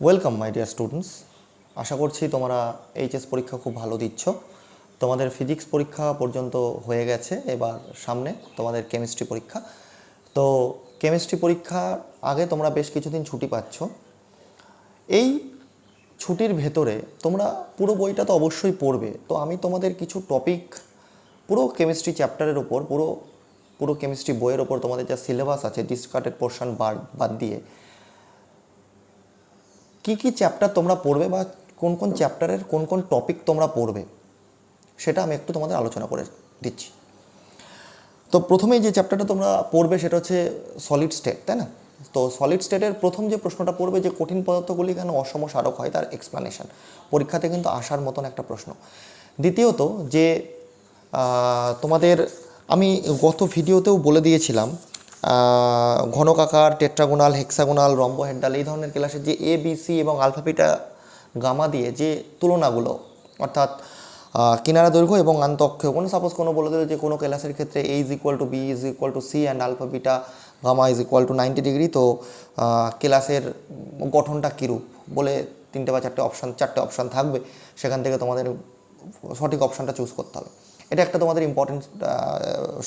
Welcome my dear students. আশা করছি তোমরা এইচএস পরীক্ষা খুব ভালো দিচ্ছ। তোমাদের ফিজিক্স পরীক্ষা পর্যন্ত হয়ে গেছে, এবার সামনে তোমাদের কেমিস্ট্রি পরীক্ষা। তো কেমিস্ট্রি পরীক্ষার আগে তোমরা বেশ কিছুদিন ছুটি পাচ্ছ। এই ছুটির ভেতরে তোমরা পুরো বইটা তো অবশ্যই পড়বে। তো আমি তোমাদের কিছু টপিক পুরো কেমিস্ট্রি চ্যাপ্টারের ওপর, পুরো কেমিস্ট্রি বইয়ের ওপর তোমাদের যা সিলেবাস আছে ডিসকার্টেড পোর্শন বাদ দিয়ে কি কি চ্যাপ্টার তোমরা পড়বে বা কোন কোন চ্যাপ্টারের কোন কোন টপিক তোমরা পড়বে সেটা আমি একটু তোমাদের আলোচনা করে দিচ্ছি। তো প্রথমেই যে চ্যাপ্টারটা তোমরা পড়বে সেটা হচ্ছে সলিড স্টেট, তাই না? তো সলিড স্টেটের প্রথম যে প্রশ্নটা পড়বে যে কঠিন পদার্থগুলি কেন অসম সারক হয়, তার এক্সপ্লানেশন পরীক্ষাতে কিন্তু আসার মতন একটা প্রশ্ন। দ্বিতীয়ত যে তোমাদের আমি গত ভিডিওতেও বলে দিয়েছিলাম ঘনকাকার, টেট্রাগোনাল, হেক্সাগোনাল, রম্বোহেড্রাল এই ধরনের ক্লাসের যে এ বি সি এবং আলফা বিটা গামা দিয়ে যে তুলনাগুলো, অর্থাৎ কিনারা দৈর্ঘ্য এবং আন্তঃক্ষেয়, সাপোজ কোনো বলে দিল যে কোনো ক্লাসের ক্ষেত্রে a is equal to b is equal to c and alpha beta gamma is equal to 90 degree. তো ক্লাসের গঠনটা কীরূপ বলে তিনটে বা চারটে অপশান থাকবে, সেখান থেকে তোমাদের সঠিক অপশানটা চুজ করতে হবে। এটা একটা তোমাদের ইম্পর্টেন্ট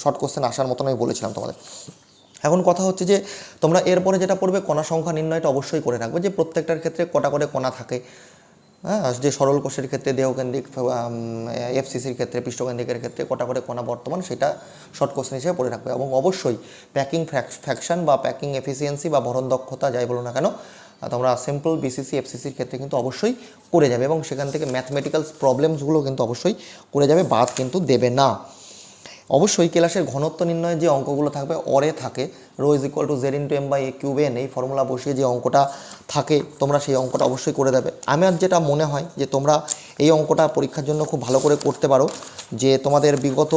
শর্ট কোশ্চেন আসার মতন আমি বলেছিলাম তোমাদের। এখন কথা হচ্ছে যে তোমরা এরপরে যেটা পড়বে কণা সংখ্যা নির্ণয়টা অবশ্যই করে রাখবে, যে প্রত্যেকটার ক্ষেত্রে কটা করে কণা থাকে। হ্যাঁ, যে সরল কোষের ক্ষেত্রে, দেহকেন্দ্রিক, এফসিসির ক্ষেত্রে, পৃষ্ঠকেন্দ্রিকের ক্ষেত্রে কটা করে কণা বর্তমান, সেটা শর্ট কোশ্চেন হিসেবে পড়ে রাখবে। এবং অবশ্যই প্যাকিং ফ্র্যাকশন বা প্যাকিং এফিসিয়েন্সি বা ভরণ দক্ষতা যাই বলো না কেন, তোমরা সিম্পল বিসিসি এফসিসির ক্ষেত্রে কিন্তু অবশ্যই করে যাবে এবং সেখান থেকে ম্যাথমেটিক্যাল প্রবলেমসগুলো কিন্তু অবশ্যই করে যাবে, বাদ কিন্তু দেবে না। অবশ্যই ক্লাসের ঘনত্ব নির্ণয়ের যে অঙ্কগুলো থাকবে অরে থাকে, rho is equal to Z into M by A cube N, এই ফর্মুলা বসিয়ে যে অঙ্কটা থাকে তোমরা সেই অঙ্কটা অবশ্যই করে দেবে। আমার যেটা মনে হয় যে তোমরা এই অঙ্কটা পরীক্ষার জন্য খুব ভালো করে করতে পারো, যে তোমাদের বিগত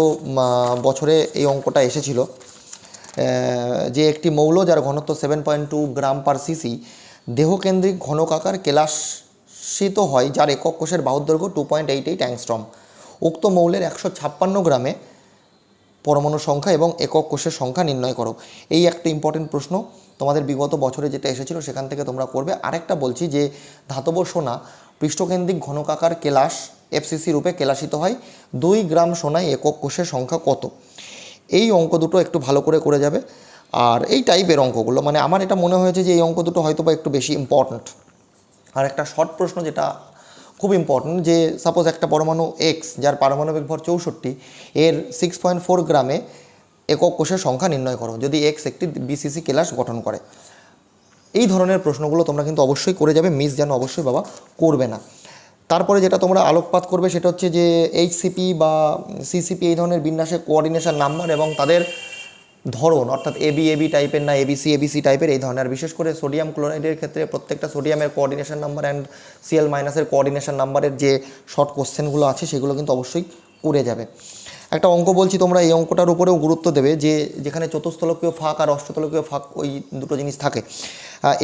বছরে এই অঙ্কটা এসেছিল যে একটি মৌল যার ঘনত্ব 7.2 গ্রাম পার সিসি দেহকেন্দ্রিক ঘনকাকার কেলাসিত হয়, যার একক কোষের বাহুর দৈর্ঘ্য 2.88 অ্যাংস্ট্রম। উক্ত মৌলের 156 গ্রামে পরমাণু সংখ্যা এবং একক কোষের সংখ্যা নির্ণয় করো। এই একটা ইম্পর্টেন্ট প্রশ্ন তোমাদের বিগত বছরে যেটা এসেছিল সেখান থেকে তোমরা করবে। আরেকটা বলছি যে ধাতব সোনা পৃষ্ঠকেন্দ্রিক ঘনকাকার কেলাস এফসিসি রূপে কেলাসিত হয়, 2 গ্রাম সোনায় একক কোষের সংখ্যা কত? এই অঙ্ক দুটো একটু ভালো করে যাবে। আর এই টাইপের অঙ্কগুলো মানে আমার এটা মনে হয়েছে যে এই অঙ্ক দুটো হয়তো বা একটু বেশি ইম্পর্ট্যান্ট। আর একটা শর্ট প্রশ্ন যেটা খুব ইম্পর্ট্যান্ট, যে সাপোজ একটা পরমাণু এক্স যার পারমাণবিক ভর 64 এর 6.4 গ্রামে একক কোষের সংখ্যা নির্ণয় করো যদি এক্স একটি বিসিসি ক্লাস গঠন করে। এই ধরনের প্রশ্নগুলো তোমরা কিন্তু অবশ্যই করে যাবে, মিস যেন অবশ্যই বাবা করবে না। তারপরে যেটা তোমরা আলোকপাত করবে সেটা হচ্ছে যে এইচসিপি বা সিসিপি এই ধরনের বিন্যাসের কোঅর্ডিনেশন নাম্বার এবং তাদের ধরন, অর্থাৎ এবি টাইপের না এবিসি টাইপের, এই ধরনের। বিশেষ করে সোডিয়াম ক্লোরাইডের ক্ষেত্রে প্রত্যেকটা সোডিয়ামের কোঅর্ডিনেশন নাম্বার অ্যান্ড সিএল মাইনাসের কোঅর্ডিনেশন নাম্বারের যে শর্ট কোশ্চেনগুলো আছে সেগুলো কিন্তু অবশ্যই করে যাবে। একটা অঙ্ক বলছি, তোমরা এই অঙ্কটার উপরেও গুরুত্ব দেবে, যে যেখানে চতুস্থলকীয় ফাঁক আর অষ্টতলকীয় ফাঁক ওই দুটো জিনিস থাকে।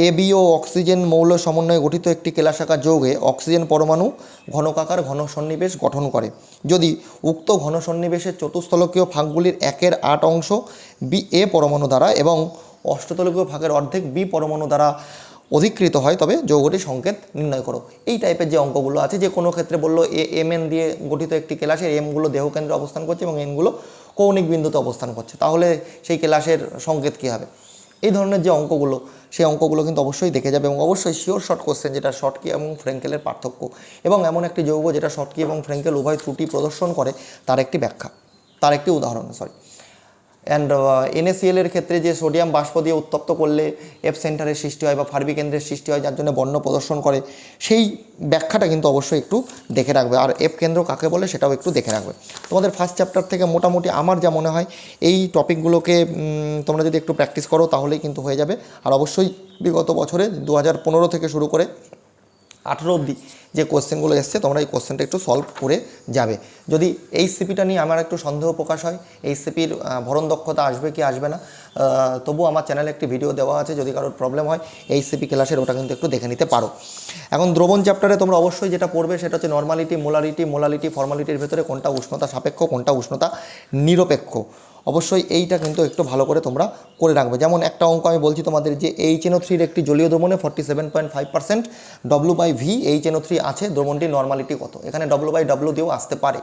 এবি ও অক্সিজেন মৌল সমন্বয়ে গঠিত একটি কেলাসাকার যৌগে অক্সিজেন পরমাণু ঘনকাকার ঘন সন্নিবেশ গঠন করে যদি উক্ত ঘন সন্নিবেশের চতুস্থলকীয় ফাঁকগুলির 1/8 অংশ বি এ পরমাণু দ্বারা এবং অষ্টতলকীয় ফাঁকের অর্ধেক বি পরমাণু দ্বারা অধিকৃত হয়, তবে যৌগটির সংকেত নির্ণয় করো। এই টাইপের যে অঙ্কগুলো আছে, যে কোনো ক্ষেত্রে বললো এম এন দিয়ে গঠিত একটি ক্লাসের এমগুলো দেহকেন্দ্রে অবস্থান করছে এবং এনগুলো কৌণিক বিন্দুতে অবস্থান করছে, তাহলে সেই ক্লাসের সংকেত কী হবে? এই ধরনের যে অঙ্কগুলো, সেই অঙ্কগুলো কিন্তু অবশ্যই দেখে যাবে। এবং অবশ্যই শিওর শর্ট কোশ্চেন, যেটা শর্টকি এবং ফ্রেঙ্কেলের পার্থক্য এবং এমন একটি যৌগ যেটা শর্টকি এবং ফ্রেঙ্কেল উভয় ত্রুটি প্রদর্শন করে, তার একটি ব্যাখ্যা, তার একটি উদাহরণ অ্যান্ড NaCl এর ক্ষেত্রে যে সোডিয়াম বাষ্প দিয়ে উত্তপ্ত করলে এফ সেন্টারের সৃষ্টি হয় বা ফার্বি কেন্দ্রের সৃষ্টি হয়, যার জন্য বর্ণ প্রদর্শন করে, সেই ব্যাখ্যাটা কিন্তু অবশ্যই একটু দেখে রাখবে। আর এফ কেন্দ্র কাকে বলে সেটাও একটু দেখে রাখবে। তোমাদের ফার্স্ট চ্যাপ্টার থেকে মোটামুটি আমার যা মনে হয় এই টপিকগুলোকে তোমরা যদি একটু প্র্যাকটিস করো তাহলেই কিন্তু হয়ে যাবে। আর অবশ্যই বিগত বছরে 2015 থেকে শুরু করে 18 অবধি যে কোশ্চেনগুলো এসছে তোমরা এই কোশ্চেনটা একটু সলভ করে যাবে। যদি এই সিপিটা নিয়ে আমার একটু সন্দেহ প্রকাশ হয়, এই সিপির ভরণ দক্ষতা আসবে কি আসবে না, তবু আমার চ্যানেলে একটি ভিডিও দেওয়া আছে, যদি কারোর প্রবলেম হয় এই সিপি ক্লাসের ওটা কিন্তু একটু দেখে নিতে পারো। এখন দ্রবণ চ্যাপ্টারে তোমরা অবশ্যই যেটা পড়বে সেটা হচ্ছে নর্মালিটি, মোলারিটি, ফর্মালিটির ভেতরে কোনটা উষ্ণতা সাপেক্ষ, কোনটা উষ্ণতা নিরপেক্ষ। অবশ্যই এইটা কিন্তু একটু ভালো করে তোমরা করে রাখবে। যেমন একটা অঙ্ক আমি বলছি তোমাদের যে HNO3 একটি জলীয় দ্রবণে 47.5% W/V HNO3 আছে, দ্রবণটির নর্মালিটি কত? এখানে W/W দিয়েও আসতে পারে।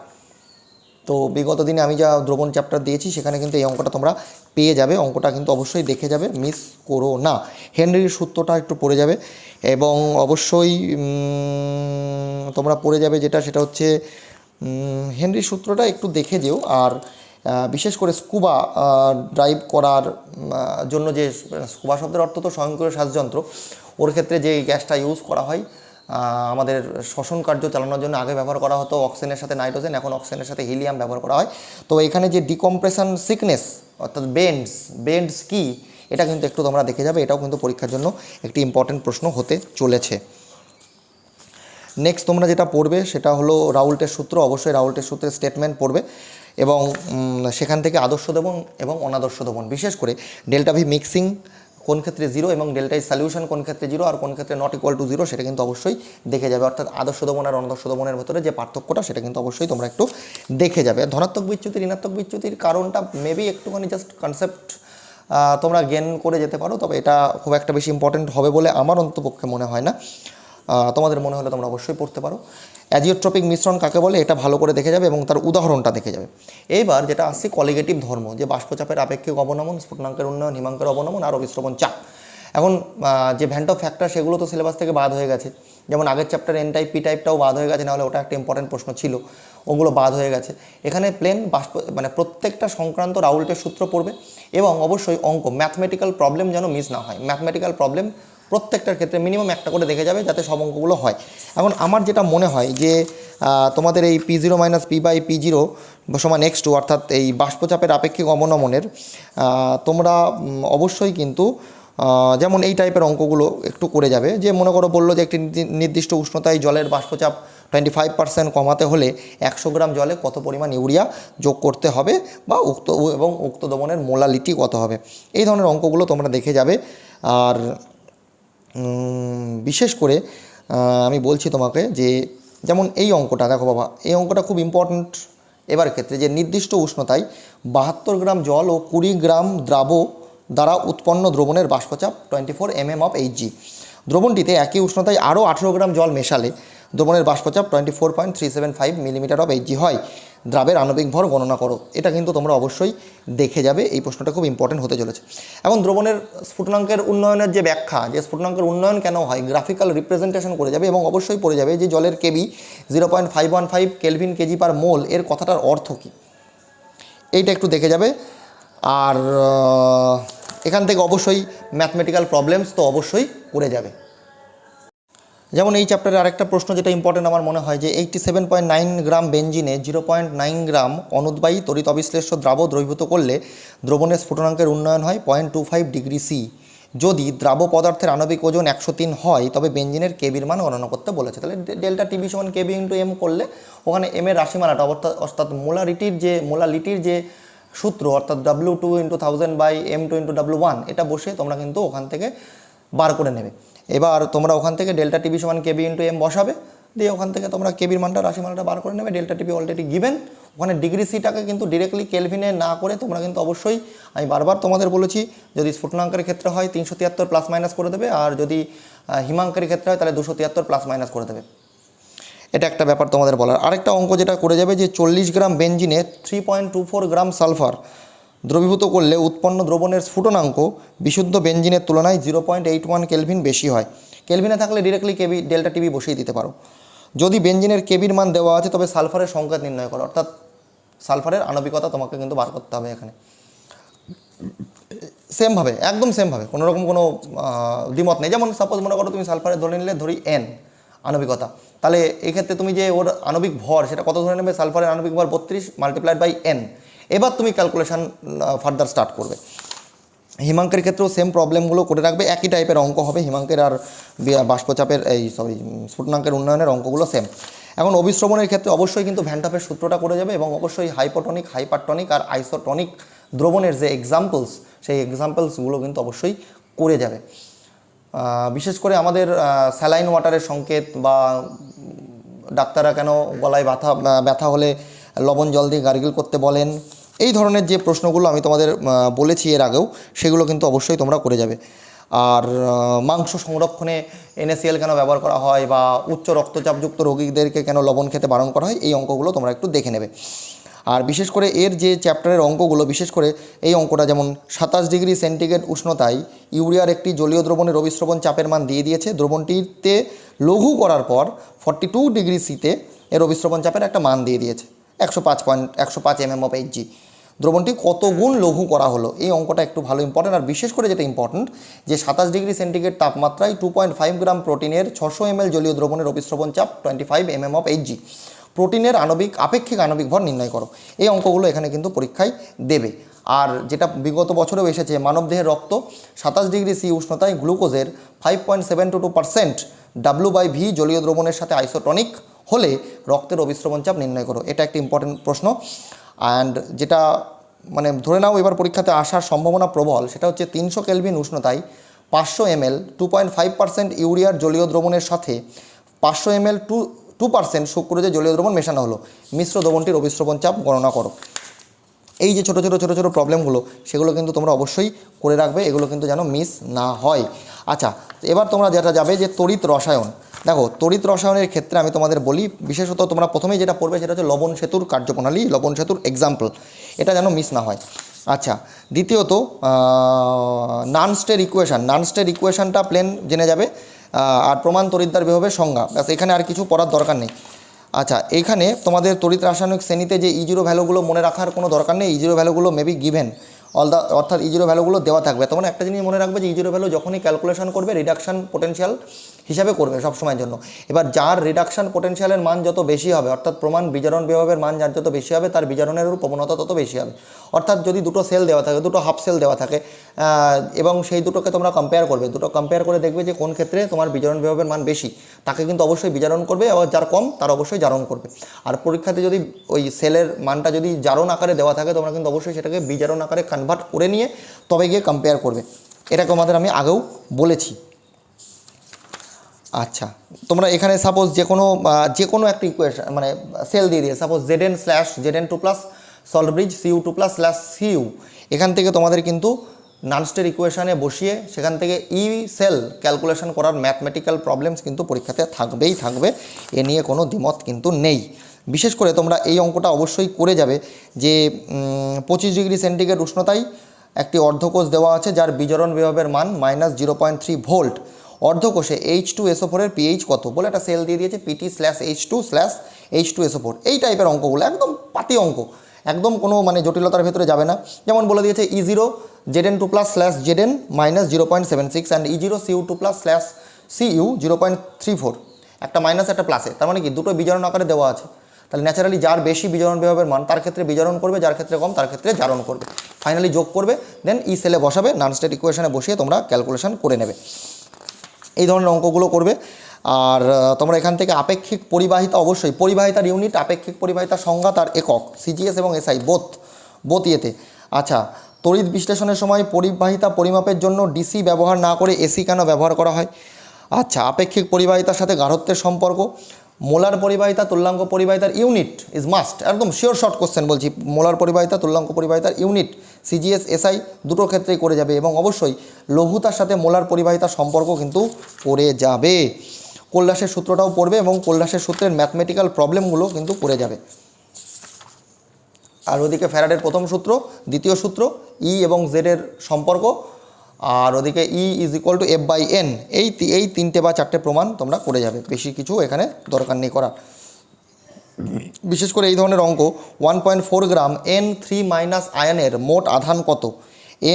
তো বিগত দিনে আমি যা দ্রবণ চ্যাপ্টার দিয়েছি সেখানে কিন্তু এই অঙ্কটা তোমরা পেয়ে যাবে, অঙ্কটা কিন্তু অবশ্যই দেখে যাবে, মিস করো না। হেনরির সূত্রটা একটু পড়ে যাবে এবং অবশ্যই তোমরা পড়ে যাবে সেটা হচ্ছে হেনরির সূত্রটা একটু দেখে যেও। আর বিশেষ করে স্কুবা ড্রাইভ করার জন্য যে স্কুবা শব্দের অর্থ তো স্বয়ংক্রিয় শ্বাসযন্ত্র, ওর ক্ষেত্রে যে গ্যাসটা ইউজ করা হয় আমাদের শ্বসন কার্য চালানোর জন্য আগে ব্যবহার করা হতো অক্সিজেনের সাথে নাইট্রোজেন, এখন অক্সিজেনের সাথে হিলিয়াম ব্যবহার করা হয়। তো এখানে যে ডিকম্প্রেশন সিকনেস অর্থাৎ বেন্ডস কি, এটা কিন্তু একটু তোমরা দেখে যাবে, এটাও কিন্তু পরীক্ষার জন্য একটি ইম্পর্টেন্ট প্রশ্ন হতে চলেছে। নেক্সট তোমরা যেটা পড়বে সেটা হলো রাউল্টের সূত্র। অবশ্যই রাউল্টের সূত্রের স্টেটমেন্ট পড়বে এবং সেখান থেকে আদর্শ দ্রবণ এবং অনাদর্শ দ্রবণ, বিশেষ করে ডেল্টা ভি মিক্সিং কোন ক্ষেত্রে 0 এবং ডেল্টা ই সলিউশন কোন ক্ষেত্রে 0 আর কোন ক্ষেত্রে নট ইকুয়াল টু 0, সেটা কিন্তু অবশ্যই দেখে যাবে। অর্থাৎ আদর্শ দ্রবণ আর অনাদর্শ দ্রবণের ভেতরে যে পার্থক্যটা সেটা কিন্তু অবশ্যই তোমরা একটু দেখে যাবে। ধনাত্মক বিচ্যুতি ঋণাত্মক বিচ্যুতির কারণটা মেবি একটুখানি জাস্ট কনসেপ্ট তোমরা জ্ঞান করে যেতে পারো, তবে এটা খুব একটা বেশি ইম্পর্টেন্ট হবে বলে আমার অন্তপক্ষে মনে হয় না। তোমাদের মনে হলে তোমরা অবশ্যই পড়তে পারো। অ্যাজিওট্রপিক মিশ্রণ কাকে বলে এটা ভালো করে দেখে যাবে এবং তার উদাহরণটা দেখে যাবে। এইবার যেটা আসছে কলিগেটিভ ধর্ম, যে বাষ্পচাপের আপেক্ষিক অবনমন, স্ফুটনাঙ্কের উন্নয়ন, হিমাঙ্কের অবনমন আর অবিশ্রবণ চাপ। এখন যে ভ্যান্ট অফ ফ্যাক্টর সেগুলো তো সিলেবাস থেকে বাদ হয়ে গেছে, যেমন আগের চ্যাপ্টার এন টাইপ পি টাইপটাও বাদ হয়ে গেছে, নাহলে ওটা একটা ইম্পর্টেন্ট প্রশ্ন ছিল, ওগুলো বাদ হয়ে গেছে। এখানে প্লেন মানে প্রত্যেকটা সংক্রান্ত রাউল্টের সূত্র পড়বে এবং অবশ্যই অঙ্ক ম্যাথমেটিক্যাল প্রবলেম যেন মিস না হয়। ম্যাথমেটিক্যাল প্রবলেম প্রত্যেকটার ক্ষেত্রে মিনিমাম একটা করে দেখে যাবে যাতে সব অঙ্কগুলো হয়। এখন আমার যেটা মনে হয় যে তোমাদের এই P0 - P/P0 সমান x2 অর্থাৎ এই বাষ্পচাপের আপেক্ষিক অবনমনের তোমরা অবশ্যই কিন্তু যেমন এই টাইপের অঙ্কগুলো একটু করে যাবে। যে মনে করো বললো যে একটি নির্দিষ্ট উষ্ণতায় জলের বাষ্পচাপ 25% কমাতে হলে 100 গ্রাম জলে কত পরিমাণ ইউরিয়া যোগ করতে হবে বা উক্ত দ্রবণের মোলালিটি কত হবে। এই ধরনের অঙ্কগুলো তোমরা দেখে যাবে। আর বিশেষ করে আমি বলছি তোমাকে যে যেমন এই অঙ্কটা দেখো বাবা, এই অঙ্কটা খুব ইম্পর্ট্যান্ট এবার ক্ষেত্রে, যে নির্দিষ্ট উষ্ণতায় 72 গ্রাম জল ও 20 গ্রাম দ্বারা উৎপন্ন দ্রবণের বাষ্পচাপ 24 mm of Hg। দ্রবণটিতে একই উষ্ণতায় আরও 18 গ্রাম জল মেশালে দ্রবণের বাষ্পচাপ 24.375 মিলিমিটার অফ Hg হয়। দ্রাবের আণবিক ভর গণনা করো। এটা কিন্তু তোমরা অবশ্যই দেখে যাবে, এই প্রশ্নটা খুব ইম্পর্টেন্ট হতে চলেছে। এখন দ্রবণের স্ফুটনাঙ্কের উন্নয়নের যে ব্যাখ্যা, যে স্ফুটনাঙ্কের উন্নয়ন কেন হয়, গ্রাফিক্যাল রিপ্রেজেন্টেশন করে যাবে এবং অবশ্যই পড়ে যাবে যে জলের কেবি 0.515 কেলভিন কেজি পার মোল, এর কথাটার অর্থ কী, এইটা একটু দেখে যাবে। আর এখান থেকে অবশ্যই ম্যাথমেটিক্যাল প্রবলেমস তো অবশ্যই করে যাবে। যেমন এই চ্যাপ্টারে আরেকটা প্রশ্ন যেটা ইম্পর্টেন্ট আমার মনে হয়, যে 87.9 গ্রাম বেঞ্জিনে 0.9 গ্রাম অনুদ্বায়ী তড়িৎ অবিশ্লেষ্য দ্রবীভূত করলে দ্রবণের স্ফুটনাঙ্কের উন্নয়ন হয় 0.25 ডিগ্রি C। যদি দ্রাব পদার্থের আণবিক ওজন 103 হয় তবে বেঞ্জিনের কেবির মান গণনা করতে বলেছে। তাহলে ডেল্টা টিবি সমান কেবি ইন্টু এম করলে ওখানে এম এর রাশিমালাটা অর্থাৎ মোলালিটির যে সূত্র অর্থাৎ W2 × 1000 বাই M2 × W1, এটা বসে তোমরা কিন্তু ওখান থেকে বার করে নেবে। এবার তোমরা ওখান থেকে ডেল্টা টিবি সমান কেবি ইন্টু এম বসাবে, দিয়ে ওখান থেকে তোমরা কেবির মানটা রাশিমালাটা বার করে নেবে। ডেল্টা টিবি অলরেডি গিভেন, ওখানে ডিগ্রি সিটাকে কিন্তু ডিরেক্টলি কেলভিনে না করে তোমরা কিন্তু অবশ্যই, আমি বারবার তোমাদের বলেছি, যদি স্ফুটনাঙ্কের ক্ষেত্রে হয় 373 প্লাস মাইনাস করে দেবে, আর যদি হিমাঙ্কের ক্ষেত্রে হয় তাহলে 273 প্লাস মাইনাস করে দেবে। এটা একটা ব্যাপার তোমাদের বলার। আরেকটা অঙ্ক যেটা করে যাবে, যে 40 গ্রাম বেঞ্জিনে 3.24 গ্রাম সালফার দ্রবীভূত করলে উৎপন্ন দ্রবণের স্ফুটনাঙ্ক বিশুদ্ধ বেঞ্জিনের তুলনায় 0.81 কেলভিন বেশি হয়। কেলভিনে থাকলে ডিরেক্টলি কেবি ডেল্টা টিবি বসিয়ে দিতে পারো। যদি বেঞ্জিনের কেবির মান দেওয়া আছে তবে সালফারের সংকেত নির্ণয় করো, অর্থাৎ সালফারের আণবিকতা তোমাকে কিন্তু বার করতে হবে এখানে। সেমভাবে, একদম সেমভাবে, কোনো রকম কোনো দ্বিমত নেই। যেমন সাপোজ মনে করো তুমি সালফারের ধরে নিলে ধরি N আণবিকতা, তাহলে এই ক্ষেত্রে তুমি যে ওর আণবিক ভর সেটা কত ধরে নেবে, সালফারের আণবিক ভর 32 মাল্টিপ্লাইড বাই N। এবার তুমি ক্যালকুলেশন ফার্দার স্টার্ট করবে। হিমাঙ্কের ক্ষেত্রেও সেম প্রবলেমগুলো করে রাখবে, একই টাইপের অঙ্ক হবে। হিমাঙ্কের আর বাষ্পচাপের স্ফুটনাঙ্কের উন্নয়নের অঙ্কগুলো সেম। এখন অবিশ্রবণের ক্ষেত্রে অবশ্যই কিন্তু ভ্যান টপের সূত্রটা করে যাবে এবং অবশ্যই হাইপোটনিক, হাইপারটনিক আর আইসোটনিক দ্রবণের যে এক্সাম্পলস, সেই এক্সাম্পলসগুলো কিন্তু অবশ্যই করে যাবে। বিশেষ করে আমাদের স্যালাইন ওয়াটারের সংকেত, বা ডাক্তাররা কেন গলায় ব্যথা হলে লবণ জল দিয়ে গার্গিল করতে বলেন, এই ধরনের যে প্রশ্নগুলো আমি তোমাদের বলেছি এর আগেও, সেগুলো কিন্তু অবশ্যই তোমরা করে যাবে। আর মাংস সংরক্ষণে NaCl কেন ব্যবহার করা হয়, বা উচ্চ রক্তচাপযুক্ত রোগীদেরকে কেন লবণ খেতে বারণ করা হয়, এই অঙ্কগুলো তোমরা একটু দেখে নেবে। আর বিশেষ করে এর যে চ্যাপ্টারের অঙ্কগুলো, বিশেষ করে এই অঙ্কটা, যেমন 27 ডিগ্রি সেন্টিগ্রেড উষ্ণতায় ইউরিয়ার একটি জলীয় দ্রবণের অভিস্রবণ চাপের মান দিয়ে দিয়েছে। দ্রবণটিতে লঘু করার পর 42 ডিগ্রি সিতে এর অভিস্রবণ চাপের একটা মান দিয়ে দিয়েছে 105 mm/Hg। দ্রবণটি কত গুণ লঘু করা হলো, এই অঙ্কটা একটু ভালো ইম্পর্টেন্ট। আর বিশেষ করে যেটা ইম্পর্টেন্ট, যে 27 ডিগ্রি সেন্টিগ্রেড তাপমাত্রায় 2.5 গ্রাম প্রোটিনের 600 ml জলীয় দ্রবণের অভিস্রবণ চাপ 25 mm/Hg। প্রোটিনের আপেক্ষিক আণবিক ভর নির্ণয় করো। এই অঙ্কগুলো এখানে কিন্তু পরীক্ষায় দেবে। আর যেটা বিগত বছরেও এসেছে, মানবদেহের রক্ত 27 ডিগ্রি সি উষ্ণতায় গ্লুকোজের 5.722% W/V জলীয় দ্রবণের সাথে আইসোটনিক হলে রক্তের অভিস্রবণ চাপ নির্ণয় করো। এটা একটা ইম্পর্টেন্ট প্রশ্ন। অ্যান্ড যেটা মানে ধরে নাও এবার পরীক্ষাতে আসার সম্ভাবনা প্রবল, সেটা হচ্ছে 300 কেলভিন উষ্ণতায় 500 ml 2.5% ইউরিয়ার জলীয় দ্রবণের সাথে 500 ml 2% সুক্রোজের জলীয় দ্রবণ মেশানো হলো, মিশ্র দ্রবণটির অভিস্রবণ চাপ গণনা করো। এই যে ছোটো ছোটো প্রবলেমগুলো, সেগুলো কিন্তু তোমরা অবশ্যই করে রাখবে, এগুলো কিন্তু যেন মিস না হয়। আচ্ছা, এবার তোমরা যেটা যাবে যে তড়িৎ রসায়ন। দেখো, তড়িৎ রসায়নের ক্ষেত্রে আমি তোমাদের বলি, বিশেষত তোমরা প্রথমেই যেটা পড়বে সেটা হচ্ছে লবণ সেতুর কার্যপ্রণালী, লবণ সেতুর এক্সাম্পল, এটা যেন মিস না হয়। আচ্ছা, দ্বিতীয়ত নানস্টের ইকুয়েশানটা প্লেন জেনে যাবে। আর প্রমাণ তড়িৎদ্বার বিভবের সংজ্ঞা, ব্যাস, এখানে আর কিছু পড়ার দরকার নেই। আচ্ছা, এইখানে তোমাদের তড়িৎ রাসায়নিক শ্রেণীতে যে E0 ভ্যালুগুলো মনে রাখার কোনো দরকার নেই। E0 ভ্যালুগুলো মেবি গিভেন অর্থাৎ E0 ভ্যালুগুলো দেওয়া থাকবে। তোমরা একটা জিনিস মনে রাখবে যে E0 ভ্যালু যখনই ক্যালকুলেশন করবে রিডাকশান পোটেনশিয়াল হিসাবে করবে সবসময়ের জন্য। এবার যার রিডাকশান পোটেনশিয়ালের মান যত বেশি হবে, অর্থাৎ প্রমাণ বিজারণ বিভবের মান যার যত বেশি হবে, তার বিজারণের প্রবণতা তত বেশি হবে। অর্থাৎ যদি দুটো সেল দেওয়া থাকে, দুটো হাফ সেল দেওয়া থাকে, এবং সেই দুটোকে তোমরা কম্পেয়ার করবে, কম্পেয়ার করে দেখবে যে কোন ক্ষেত্রে তোমার বিজারণ বিভবের মান বেশি, তাকে কিন্তু অবশ্যই বিজারণ করবে, এবং যার কম তার অবশ্যই জারণ করবে। আর পরীক্ষাতে যদি ওই সেলের মানটা যদি জারণ আকারে দেওয়া থাকে, তোমরা কিন্তু অবশ্যই সেটাকে বিজারণ আকারে কনভার্ট করে নিয়ে তবে গিয়ে কম্পেয়ার করবে। এটা তোমাদের আমি আগেও বলেছি। আচ্ছা, তোমরা এখানে সাপোজ যে কোনো একটা ইকুয়েশন মানে সেল দিয়ে দিয়ে, সাপোজ Zn/Zn2+ সল্টব্রিজ Cu2+/Cu, এখান থেকে তোমাদের কিন্তু নানস্টের ইকুয়েশানে বসিয়ে সেখান থেকে সেল ক্যালকুলেশন করার ম্যাথমেটিক্যাল প্রবলেমস কিন্তু পরীক্ষাতে থাকবেই থাকবে, এ নিয়ে কোনো দ্বিমত কিন্তু নেই। বিশেষ করে তোমরা এই অঙ্কটা অবশ্যই করে যাবে যে 25 ডিগ্রি সেন্টিগ্রেড উষ্ণতায় একটি অর্ধকোষ দেওয়া আছে যার বিজারণ বিভবের মান -0.3 ভোল্ট। অর্ধকোষে H2SO4 এর pH কত বলে একটা সেল দিয়ে দিয়েছে, Pt/H2/H2SO4। এই টাইপের অঙ্কগুলো একদম পাতি অঙ্ক, একদম কোনো মানে জটিলতার ভেতরে যাবে না। যেমন বলে দিয়েছে E0 Zn2+/Zn -0.76 and E0 Cu2+/Cu 0.34, একটা মাইনাস একটা প্লাসে, তার মানে কি দুটো বিজারণ আকারে দেওয়া আছে। তাহলে ন্যাচারালি যার বেশি বিজারণ বিভবের মান তার ক্ষেত্রে বিজারণ করবে, যার ক্ষেত্রে কম তার ক্ষেত্রে জারণ করবে। ফাইনালি যোগ করবে, দেন সেলে বসাবে, নানস্টেট ইকুয়েশনে বসিয়ে তোমরা ক্যালকুলেশন করে নেবে। এই ধরনের অঙ্কগুলো করবে। আর তোমরা এখান থেকে আপেক্ষিক পরিবাহিতা, অবশ্যই পরিবাহিতার ইউনিট, আপেক্ষিক পরিবাহিতার সংজ্ঞা, তার একক CGS এবং SI বোথ ইয়েতে। আচ্ছা, তড়িৎ বিশ্লেষণের সময় পরিবাহিতা পরিমাপের জন্য DC ব্যবহার না করে AC কেন ব্যবহার করা হয়? আচ্ছা, আপেক্ষিক পরিবাহিতার সাথে গাঢ়ত্বের সম্পর্ক, মোলার পরিবাহিতা তুল্যাঙ্ক পরিবাহিতার ইউনিট ইজ মাস্ট, একদম শিওর শর্ট কোশ্চেন বলছি, মোলার পরিবাহিতা তুল্যাঙ্ক পরিবাহিতার ইউনিট CGS SI দুটো ক্ষেত্রেই করে যাবে। এবং অবশ্যই লঘুতার সাথে মোলার পরিবাহিতার সম্পর্ক কিন্তু করে যাবে। কোল্লাসের সূত্রটাও পড়বে এবং কোল্লাসের সূত্রের ম্যাথমেটিক্যাল প্রবলেমগুলো কিন্তু করে যাবে। আর ওদিকে ফ্যারাডের প্রথম সূত্র, দ্বিতীয় সূত্র, E এবং Z এর সম্পর্ক, আর ওদিকে E = F/N, এই তিনটে বা চারটে প্রমাণ তোমরা করে যাবে, বেশি কিছু এখানে দরকার নেই করা। বিশেষ করে এই ধরনের অঙ্ক 1.4 গ্রাম N3- আয়নের মোট আধান কত?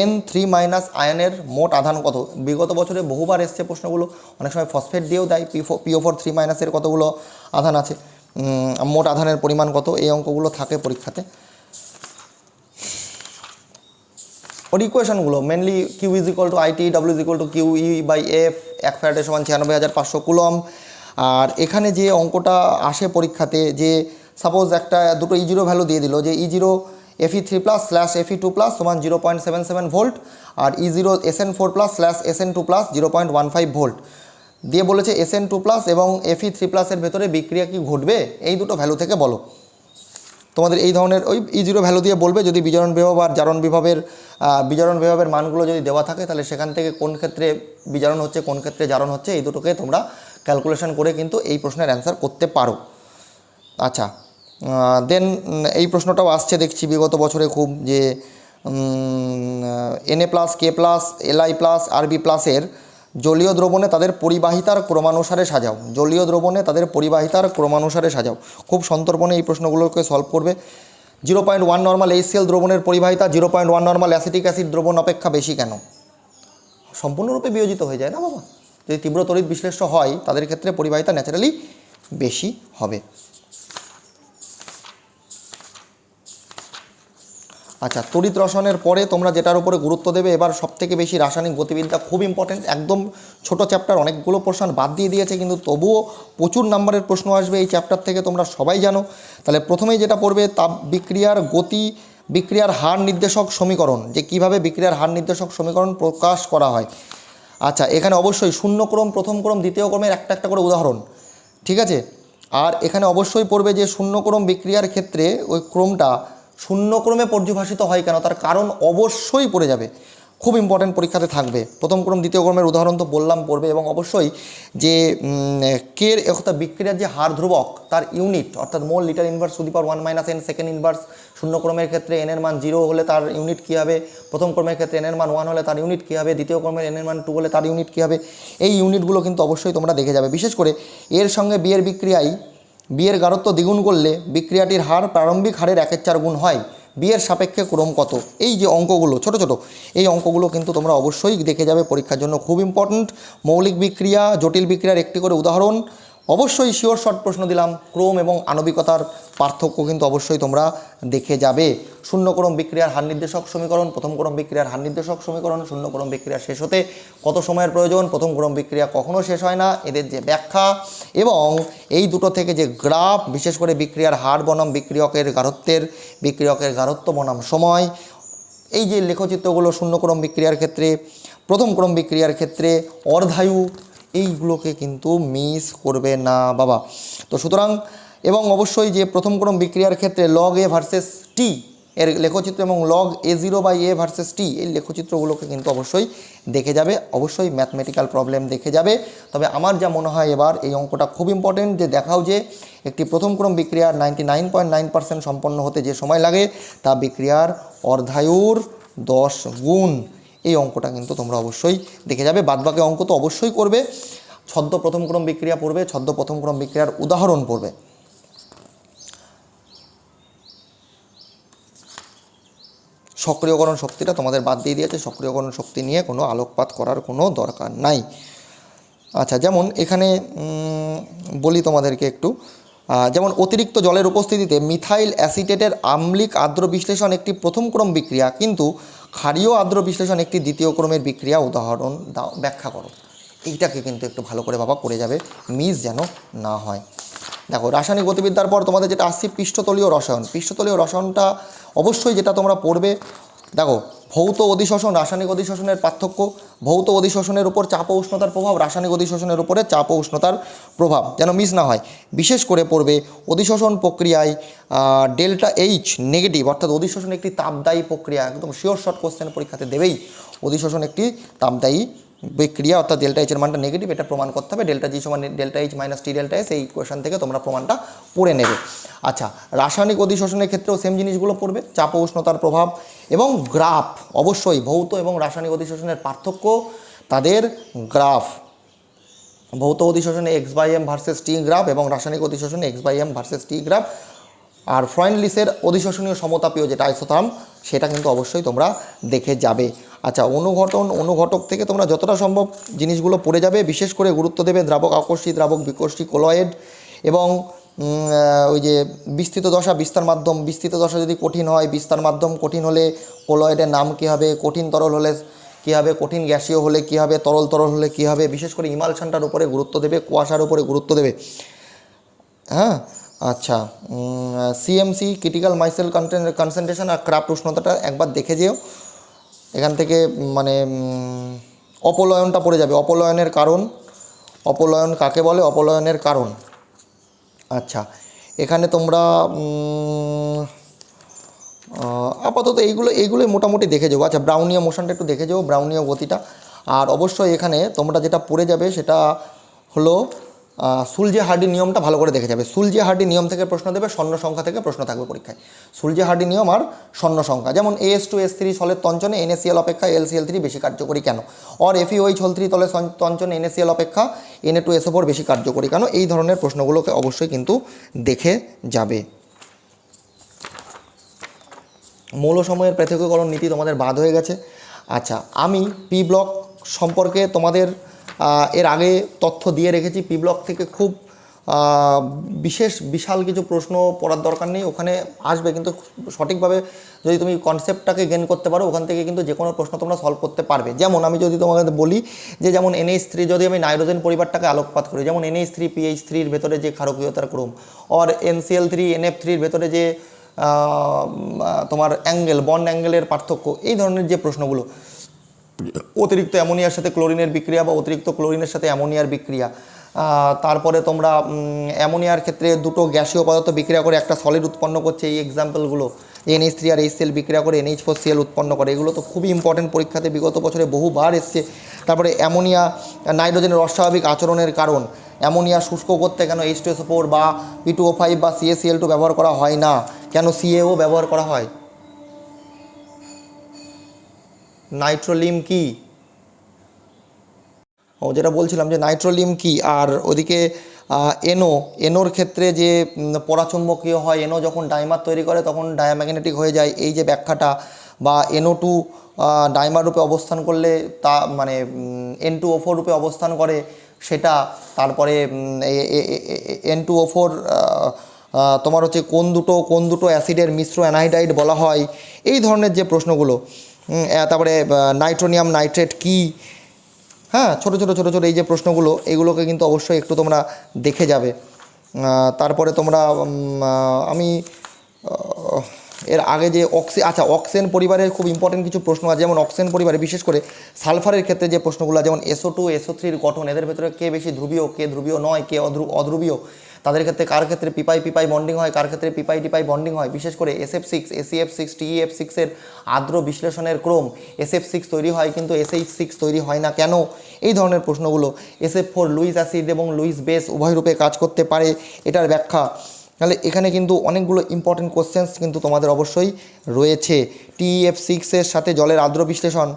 N3- আয়নের মোট আধান কত? বিগত বছরে বহুবার এসছে প্রশ্নগুলো, অনেক সময় ফসফেট দিয়েও দেয়, PO4 3- এর কতগুলো আধান আছে, মোট আধানের পরিমাণ কত, এই অঙ্কগুলো থাকে পরীক্ষাতে। ওর ইকুয়েশনগুলো mainly Q = IT, W = QE/F, 1 Faraday = 96,500 coulomb. আর এখানে যে অঙ্কটা আসে পরীক্ষাতে, যে সাপোজ দুটো E0 ভ্যালু দিয়ে দিল, যে E0 Fe3+/Fe2+ = 0.77 ভোল্ট, আর E0 SN4+/SN2+ 0.15 ভোল্ট দিয়ে বলেছে SN2+ এবং Fe3+ এর ভেতরে বিক্রিয়া কি ঘটবে, এই দুটো ভ্যালু থেকে বলো। তোমাদের এই ধরনের ওই E0 ভ্যালু দিয়ে বলবে, যদি বিজারণ বিভব আর জারণ বিভবের মানগুলো যদি দেওয়া থাকে তাহলে সেখান থেকে কোন ক্ষেত্রে বিজারণ হচ্ছে কোন ক্ষেত্রে জারণ হচ্ছে এই দুটোকে তোমরা ক্যালকুলেশন করে কিন্তু এই প্রশ্নের অ্যান্সার করতে পারো। আচ্ছা, দেন এই প্রশ্নটাও আসছে দেখছি বিগত বছরে খুব, যে Na+, K+, Li+, Rb+ এর জলীয় দ্রবণে তাদের পরিবাহিতার ক্রমানুসারে সাজাও। জলীয় দ্রবণে তাদের পরিবাহিতার ক্রমানুসারে সাজাও। খুব সন্তর্পণে এই প্রশ্নগুলোকে সলভ করবে। 0.1 নর্মাল HCl দ্রবণের পরিবাহিতা 0.1 নর্মাল অ্যাসিটিক অ্যাসিড দ্রবণ অপেক্ষা বেশি কেন? সম্পূর্ণরূপে বিয়োজিত হয়ে যায় না বাবা, যদি তীব্র তড়িৎ বিশ্লেষ্য হয় তাদের ক্ষেত্রে পরিবাহিতা ন্যাচারালি বেশি হবে। আচ্ছা, তড়িৎ রসায়নের পরে তোমরা যেটার উপরে গুরুত্ব দেবে এবার সবথেকে বেশি রাসায়নিক গতিবিদ্যা, খুব ইম্পর্টেন্ট। একদম ছোট চ্যাপ্টার, অনেকগুলো পোর্শন বাদ দিয়ে দিয়েছে কিন্তু তবুও প্রচুর নাম্বারের প্রশ্ন আসবে এই চ্যাপ্টার থেকে, তোমরা সবাই জানো। তাহলে প্রথমেই যেটা পড়বে তাপ বিক্রিয়ার গতি, বিক্রিয়ার হার নির্দেশক সমীকরণ, যে কিভাবে বিক্রিয়ার হার নির্দেশক সমীকরণ প্রকাশ করা হয়। আচ্ছা, এখানে অবশ্যই শূন্যক্রম, প্রথম ক্রম, দ্বিতীয় ক্রমের একটা একটা করে উদাহরণ, ঠিক আছে। আর এখানে অবশ্যই পড়বে যে শূন্যক্রম বিক্রিয়ার ক্ষেত্রে ওই ক্রমটা শূন্যক্রমে পর্যুভাসিত হয় কেন, তার কারণ অবশ্যই পড়ে যাবে, খুব ইম্পর্ট্যান্ট, পরীক্ষাতে থাকবে। প্রথম ক্রম দ্বিতীয় ক্রমের উদাহরণ তো বললাম পড়বে, এবং অবশ্যই যে কের অর্থাৎ বিক্রিয়ার যে হার ধ্রুবক তার ইউনিট অর্থাৎ mole litre inverse to the power 1 - n second inverse, শূন্যক্রমের ক্ষেত্রে n এর মান 0 হলে তার ইউনিট কী হবে, প্রথম ক্রমের ক্ষেত্রে n এর মান 1 হলে তার ইউনিট কী হবে, দ্বিতীয় ক্রমের n এর মান 2 হলে তার ইউনিট কী হবে, এই ইউনিটগুলো কিন্তু অবশ্যই তোমরা দেখে যাবে। বিশেষ করে এর সঙ্গে বিয়ের বিক্রিয়ায় বিয়ের গাঢ়ত্ব দ্বিগুণ করলে বিক্রিয়াটির হার প্রারম্ভিক হারের 1/4 গুণ হয়, বিয়ের সাপেক্ষে ক্রম কত। এই যে অঙ্কগুলো ছোট ছোট, এই অঙ্কগুলো কিন্তু তোমরা অবশ্যই দেখে যাবে, পরীক্ষার জন্য খুব ইম্পর্ট্যান্ট। মৌলিক বিক্রিয়া, জটিল বিক্রিয়ার একটি করে উদাহরণ, অবশ্যই শিওর শর্ট প্রশ্ন দিলাম। ক্রম এবং আণবিকতার পার্থক্য কিন্তু অবশ্যই তোমরা দেখে যাবে। শূন্যক্রম বিক্রিয়ার হার নির্দেশক সমীকরণ, প্রথম ক্রম বিক্রিয়ার হার নির্দেশক সমীকরণ, শূন্যক্রম বিক্রিয়া শেষ হতে কত সময়ের প্রয়োজন, প্রথম ক্রম বিক্রিয়া কখনো শেষ হয় না, এদের যে ব্যাখ্যা এবং এই দুটো থেকে যে গ্রাফ, বিশেষ করে বিক্রিয়ার হার বনাম বিক্রিয়কের গাঢ়ত্ব বনাম সময়, এই যে লেখচিত্রগুলো শূন্যক্রম বিক্রিয়ার ক্ষেত্রে, প্রথম ক্রম বিক্রিয়ার ক্ষেত্রে অর্ধায়ু, এইগুলোকে কিন্তু মিস করবে না বাবা। তো সুতরাং, এবং অবশ্যই যে প্রথম ক্রম বিক্রিয়ার ক্ষেত্রে লগ এ ভার্সেস টি এর লেখচিত্র এবং লগ A0/A ভার্সেস টি এই লেখচিত্রগুলোকে কিন্তু অবশ্যই দেখে যাবে, অবশ্যই ম্যাথমেটিক্যাল প্রবলেম দেখে যাবে। তবে আমার যা মনে হয় এবার এই অঙ্কটা খুব ইম্পর্টেন্ট, যে দেখাও যে একটি প্রথম ক্রম বিক্রিয়ার 99.9% সম্পন্ন হতে যে সময় লাগে তা বিক্রিয়ার অর্ধায়ুর 10 গুণ। এই অঙ্কটা কিন্তু তোমরা অবশ্যই দেখে যাবে। বাদবাকি অঙ্ক তো অবশ্যই করবে, ছদ্ম প্রথম ক্রম বিক্রিয়া পড়বে, ছদ্ম প্রথম ক্রম বিক্রিয়ার উদাহরণ পড়বে। সক্রিয়করণ শক্তিটা তোমাদের বাদ দিয়ে দিয়েছে, সক্রিয়করণ শক্তি নিয়ে কোনো আলোকপাত করার কোনো দরকার নাই। আচ্ছা, যেমন এখানে বলি তোমাদেরকে একটু, যেমন অতিরিক্ত জলের উপস্থিতিতে মিথাইল অ্যাসিটেটের আম্লিক আর্দ্র বিশ্লেষণ একটি প্রথম ক্রম বিক্রিয়া, কিন্তু ক্ষারীয় আর্দ্র বিশ্লেষণ একটি দ্বিতীয় ক্রমের বিক্রিয়া, উদাহরণ দাও, ব্যাখ্যা করো। এইটাকে কিন্তু একটু ভালো করে বাবা করে যাবে, মিস যেন না হয়। দেখো, রাসায়নিক গতিবিদ্যার পর তোমাদের যেটা আসছে পৃষ্ঠতলীয় রসায়ন। পৃষ্ঠতলীয় রসায়নটা অবশ্যই যেটা তোমরা পড়বে, দেখো ভৌত অধিশোষণ, রাসায়নিক অধিশোষণের পার্থক্য। ভৌত অধিশোষণের উপর চাপ ও উষ্ণতার প্রভাব, রাসায়নিক অধিশোষণের উপরে চাপ ও উষ্ণতার প্রভাব, যেন মিস না হয়। বিশেষ করে পড়বে অধিশোষণ প্রক্রিয়ায় ΔH নেগেটিভ, অর্থাৎ অধিশোষণ একটি তাপদায়ী প্রক্রিয়া, একদম শিওর শর্ট কোশ্চেন পরীক্ষাতে দেবেই। অধিশোষণ একটি তাপদায়ী বিক্রিয়া, অর্থাৎ ΔH এর মানটা নেগেটিভ, এটা প্রমাণ করতে হবে। ΔG সমান ΔH - T ΔS, এই ইকুয়েশন থেকে তোমরা প্রমাণটা পড়ে নেবে। আচ্ছা, রাসায়নিক অধিশোষণের ক্ষেত্রেও সেম জিনিসগুলো পড়বে, চাপ ও উষ্ণতার প্রভাব এবং গ্রাফ। অবশ্যই ভৌত এবং রাসায়নিক অধিশোষণের পার্থক্য, তাদের গ্রাফ। ভৌত অধিশোষণে x/m ভার্সেস টি গ্রাফ এবং রাসায়নিক অধিশোষণে x/m ভার্সেস টি গ্রাফ। আর ফ্রয়েন্ডলিসের অধিশোষণীয় সমতাপীয় যেটা আইসোথার্ম, সেটা কিন্তু অবশ্যই তোমরা দেখে যাবে। আচ্ছা, অনুঘটক থেকে তোমরা যতটা সম্ভব জিনিসগুলো পড়ে যাবে। বিশেষ করে গুরুত্ব দেবে দ্রাবক আকর্ষী, দ্রাবক বিকর্ষী, কোলয়েড এবং ওই যে বিস্তৃত দশা, বিস্তার মাধ্যম। বিস্তৃত দশা যদি কঠিন হয়, বিস্তার মাধ্যম কঠিন হলে কোলয়েডের নাম কী হবে, কঠিন তরল হলে কী হবে, কঠিন গ্যাসীয় হলে কী হবে, তরল হলে কী হবে। বিশেষ করে ইমালশনটার উপরে গুরুত্ব দেবে, কুয়াশার উপরে গুরুত্ব দেবে। হ্যাঁ, আচ্ছা, CMC ক্রিটিক্যাল মাইসেল কনসেন্ট্রেশন আর ক্রাফট উষ্ণতাটা একবার দেখে যেও। এখান থেকে মানে অপলয়নটা পড়ে যাবে, অপলয়নের কারণ, অপলয়ন কাকে বলে, অপলয়নের কারণ। আচ্ছা, এখানে তোমরা আপাতত এইগুলোই মোটামুটি দেখে যাবো। আচ্ছা, ব্রাউনীয় মোশনটা একটু দেখে যাবো, ব্রাউনীয় গতিটা। আর অবশ্যই এখানে তোমরা যেটা পড়ে যাবে সেটা হলো সুলজে হার্ডি নিয়মটা ভালো করে দেখে যাবে। সুলজে হার্ডি নিয়ম থেকে প্রশ্ন দেবে, স্বর্ণ সংখ্যা থেকে প্রশ্ন থাকবে পরীক্ষায়। সুলজে হার্ডি নিয়ম আর স্বর্ণ সংখ্যা, যেমন AS2S3 সলের তঞ্চনে NaCl অপেক্ষা LCl3 বেশি কার্যকরী কেন, অর FeOH হল 3 তলের তঞ্চনে NaCl অপেক্ষা Na2SO4 বেশি কার্যকরী কেন, এই ধরনের প্রশ্নগুলোকে অবশ্যই কিন্তু দেখে যাবে। মৌল সময়ের পৃথকীকরণ নীতি তোমাদের বাদ হয়ে গেছে। আচ্ছা, আমি পি ব্লক সম্পর্কে তোমাদের এর আগে তথ্য দিয়ে রেখেছি। পি ব্লক থেকে খুব বিশাল কিছু প্রশ্ন পড়ার দরকার নেই, ওখানে আসবে, কিন্তু সঠিকভাবে যদি তুমি কনসেপ্টটাকে গেন করতে পারো ওখান থেকে কিন্তু যে কোনো প্রশ্ন তোমরা সলভ করতে পারবে। যেমন আমি যদি তোমাকে বলি যে যেমন NH3 যদি আমি নাইট্রোজেন পরিবারটাকে আলোকপাত করি, যেমন NH3 PH3-র ভেতরে যে ক্ষারকীয়তার ক্রম, অর NCl3 NF3-র ভেতরে যে তোমার অ্যাঙ্গেল, বন্ড অ্যাঙ্গেলের পার্থক্য, এই ধরনের যে প্রশ্নগুলো, অতিরিক্ত অ্যামোনিয়ার সাথে ক্লোরিনের বিক্রিয়া বা অতিরিক্ত ক্লোরিনের সাথে অ্যামোনিয়ার বিক্রিয়া, তারপরে তোমরা অ্যামোনিয়ার ক্ষেত্রে দুটো গ্যাসীয় পদার্থ বিক্রিয়া করে একটা সলিড উৎপন্ন করছে, এই এক্সাম্পলগুলো NH3 আর HCl বিক্রিয়া করে NH4Cl উৎপন্ন করে, এগুলো তো খুবই ইম্পর্টেন্ট, পরীক্ষাতে বিগত বছরে বহুবার এসছে। তারপরে অ্যামোনিয়া নাইট্রোজেনের অস্বাভাবিক আচরণের কারণ, অ্যামোনিয়া শুষ্ক করতে কেন H2SO4 বা P2O5 বা CaCl2 ব্যবহার করা হয় না, কেন CaO ব্যবহার করা হয়, নাইট্রোলিম কি, যেটা বলছিলাম যে নাইট্রোলিম কি। আর ওদিকে এনোর ক্ষেত্রে যে পরাচুম্বকীয় হয়, এনো যখন ডাইমার তৈরি করে তখন ডায়াম্যাগনেটিক হয়ে যায়, এই যে ব্যাখ্যাটা, বা NO2 ডাইমার রূপে অবস্থান করলে তা মানে N2O4 রূপে অবস্থান করে সেটা, তারপরে N2O4 তোমার হচ্ছে কোন দুটো অ্যাসিডের মিশ্র অ্যানাইডাইড বলা হয়, এই ধরনের যে প্রশ্নগুলো। তারপরে নাইট্রোনিয়াম নাইট্রেট কি, হ্যাঁ, ছোটো ছোটো এই যে প্রশ্নগুলো, এইগুলোকে কিন্তু অবশ্যই একটু তোমরা দেখে যাবে। তারপরে তোমরা আমি এর আগে যে অক্সেন পরিবারের খুব ইম্পর্টেন্ট কিছু প্রশ্ন আছে, যেমন অক্সেন পরিবারে বিশেষ করে সালফারের ক্ষেত্রে যে প্রশ্নগুলো, যেমন SO2 SO3-র গঠন, এদের ভেতরে কে বেশি ধ্রুবীয়, কে ধ্রুবীয় নয়, কে অধ্রুবীয়, তাদের ক্ষেত্রে কার ক্ষেত্রে পিপাই পিপাই বন্ডিং হয়, কার ক্ষেত্রে পিপাই টিপাই বন্ডিং হয়, বিশেষ করে SF6 ACF6 TEF6-এর আর্দ্র বিশ্লেষণের ক্রম, SF6 তৈরি হয় কিন্তু SH6 তৈরি হয় না কেন, এই ধরনের প্রশ্নগুলো। SF4 লুইস অ্যাসিড এবং লুইস বেস উভয় রূপে কাজ করতে পারে, এটার ব্যাখ্যা। তাহলে এখানে কিন্তু অনেকগুলো ইম্পর্টেন্ট কোশ্চেন্স কিন্তু তোমাদের অবশ্যই রয়েছে। TEF6-এর সাথে জলের আর্দ্র বিশ্লেষণ,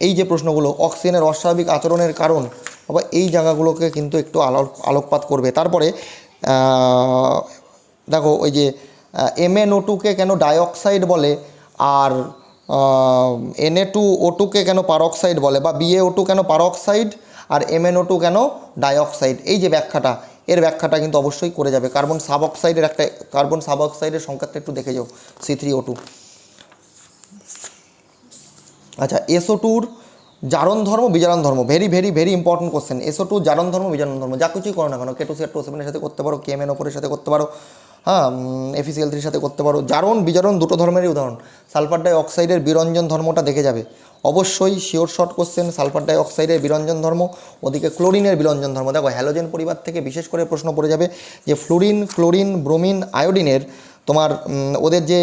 এই যে প্রশ্নগুলো, অক্সিজেনের অস্বাভাবিক আচরণের কারণ, আবার এই জায়গাগুলোকে কিন্তু একটু আলোকপাত করবে। তারপরে দেখো ওই যে MnO2-কে কেন ডাইঅক্সাইড বলে, আর Na2O2-কে কেন পারঅক্সাইড বলে, বা BaO2 কেন পারঅক্সাইড আর MnO2 কেন ডাইঅক্সাইড, এই যে ব্যাখ্যাটা, এর ব্যাখ্যাটা কিন্তু অবশ্যই করে যাবে। কার্বন সাব অক্সাইডের সংখ্যাটা একটু দেখে যাও, C3O2। আচ্ছা, SO2-র জারণ ধর্ম বিজারণ ধর্ম, very very very important question. SO2 জারণ ধর্ম বিজারণ ধর্ম, যা কিছুই করো না কেন, K2CR2O7-এর সাথে করতে পারো, KMnO4-এর সাথে করতে পারো, হ্যাঁ, FeCl3-র সাথে করতে পারো। জারণ বিজারণ দুটো ধর্মেরই উদাহরণ। সালফার ডাই অক্সাইডের বিরঞ্জন ধর্মটা দেখে যাবে অবশ্যই, sure short question, sulphur die অক্সাইডের বিরঞ্জন ধর্ম, ওদিকে ক্লোরিনের বিরঞ্জন ধর্ম। দেখো হ্যালোজেন পরিবার থেকে বিশেষ করে প্রশ্ন পড়ে যাবে যে ফ্লুরিন, ক্লোরিন, ব্রোমিন, আয়োডিনের তোমার ওদের যে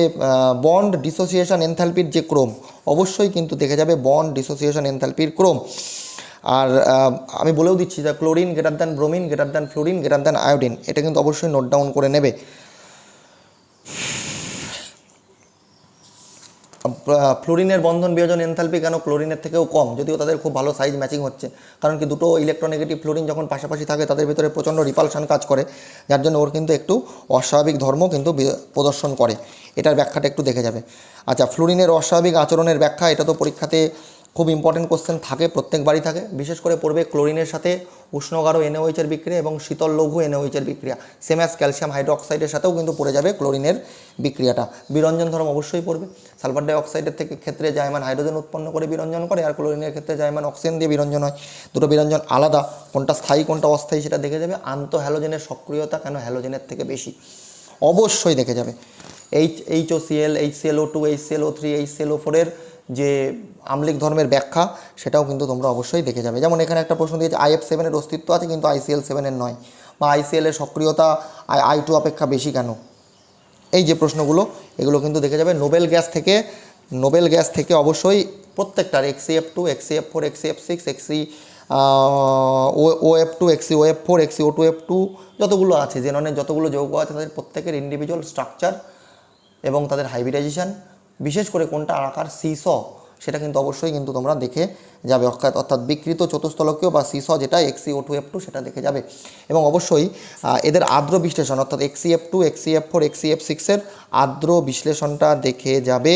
বন্ড ডিসোসিয়েশন এনথালপির যে ক্রম, অবশ্যই কিন্তু দেখে যাবে বন্ড ডিসোসিয়েশন এনথালপির ক্রম। আর আমি বলেও দিচ্ছি যে chlorine greater than bromine greater than fluorine greater than iodine, এটা কিন্তু অবশ্যই নোট ডাউন করে নেবে। ফ্লোরিনের বন্ধন বিয়োজন এনথালপি কেন ক্লোরিনের থেকেও কম, যদিও তাদের খুব ভালো সাইজ ম্যাচিং হচ্ছে, কারণ কি দুটো ইলেকট্রোনেগেটিভ ফ্লোরিন যখন পাশাপাশি থাকে তাদের ভিতরে প্রচণ্ড রিপালশন কাজ করে, যার জন্য ওর কিন্তু একটু অস্বাভাবিক ধর্ম কিন্তু প্রদর্শন করে, এটার ব্যাখ্যাটা একটু দেখে যাবে। আচ্ছা, ফ্লোরিনের অস্বাভাবিক আচরণের ব্যাখ্যা, এটা তো পরীক্ষাতে খুব ইম্পর্টেন্ট কোশ্চেন থাকে, প্রত্যেকবারই থাকে। বিশেষ করে পড়বে ক্লোরিনের সাথে উষ্ণগাঢ় NaOH-এর বিক্রিয়া এবং শীতল লঘু NaOH-এর বিক্রিয়া, সেম অ্যাজ ক্যালসিয়াম হাইড্রোক্সাইডের সাথেও কিন্তু পড়ে যাবে ক্লোরিনের বিক্রিয়াটা। বিরঞ্জন ধর্ম অবশ্যই পড়বে, সালফার ডাইঅক্সাইডের থেকে ক্ষেত্রে জাইমান হাইড্রোজেন উৎপন্ন করে বিরঞ্জন করে, আর ক্লোরিনের ক্ষেত্রে জাইমান অক্সিজেন দিয়ে বিরঞ্জন হয়। দুটো বিরঞ্জন আলাদা, কোনটা স্থায়ী কোনটা অস্থায়ী সেটা দেখে যাবে। আন্তঃহ্যালোজেনের সক্রিয়তা কেন হ্যালোজেনের থেকে বেশি, অবশ্যই দেখে যাবে। HOCl, HClO2, HClO3, HClO4-এর যে আম্লিক ধর্মের ব্যাখ্যা, সেটাও কিন্তু তোমরা অবশ্যই দেখে যাবে। যেমন এখানে একটা প্রশ্ন দিয়েছে IF7-এর অস্তিত্ব আছে কিন্তু ICl7-এর নয়, বা ICL এর সক্রিয়তা I2 অপেক্ষা বেশি কেন? এই যে প্রশ্নগুলো এগুলো কিন্তু দেখে যাবে। নোবেল গ্যাস থেকে অবশ্যই প্রত্যেকটার XCF2, XCF4, XCF6, OF2, XCOF4, XCO2F2 যতগুলো আছে জেননের যতগুলো যৌগ আছে তাদের প্রত্যেকের ইন্ডিভিজুয়াল স্ট্রাকচার এবং তাদের হাইব্রিডাইজেশন, বিশেষ করে কোনটা আকার সিস সেটা কিন্তু অবশ্যই কিন্তু তোমরা দেখে যাবে, অর্থাৎ বিকৃত চতুস্থলকীয় বা সিস যেটা XCO2F2 সেটা দেখে যাবে। এবং অবশ্যই এদের আর্দ্র বিশ্লেষণ অর্থাৎ XCF2, XCF4, XCF6 এর আর্দ্র বিশ্লেষণটা দেখে যাবে।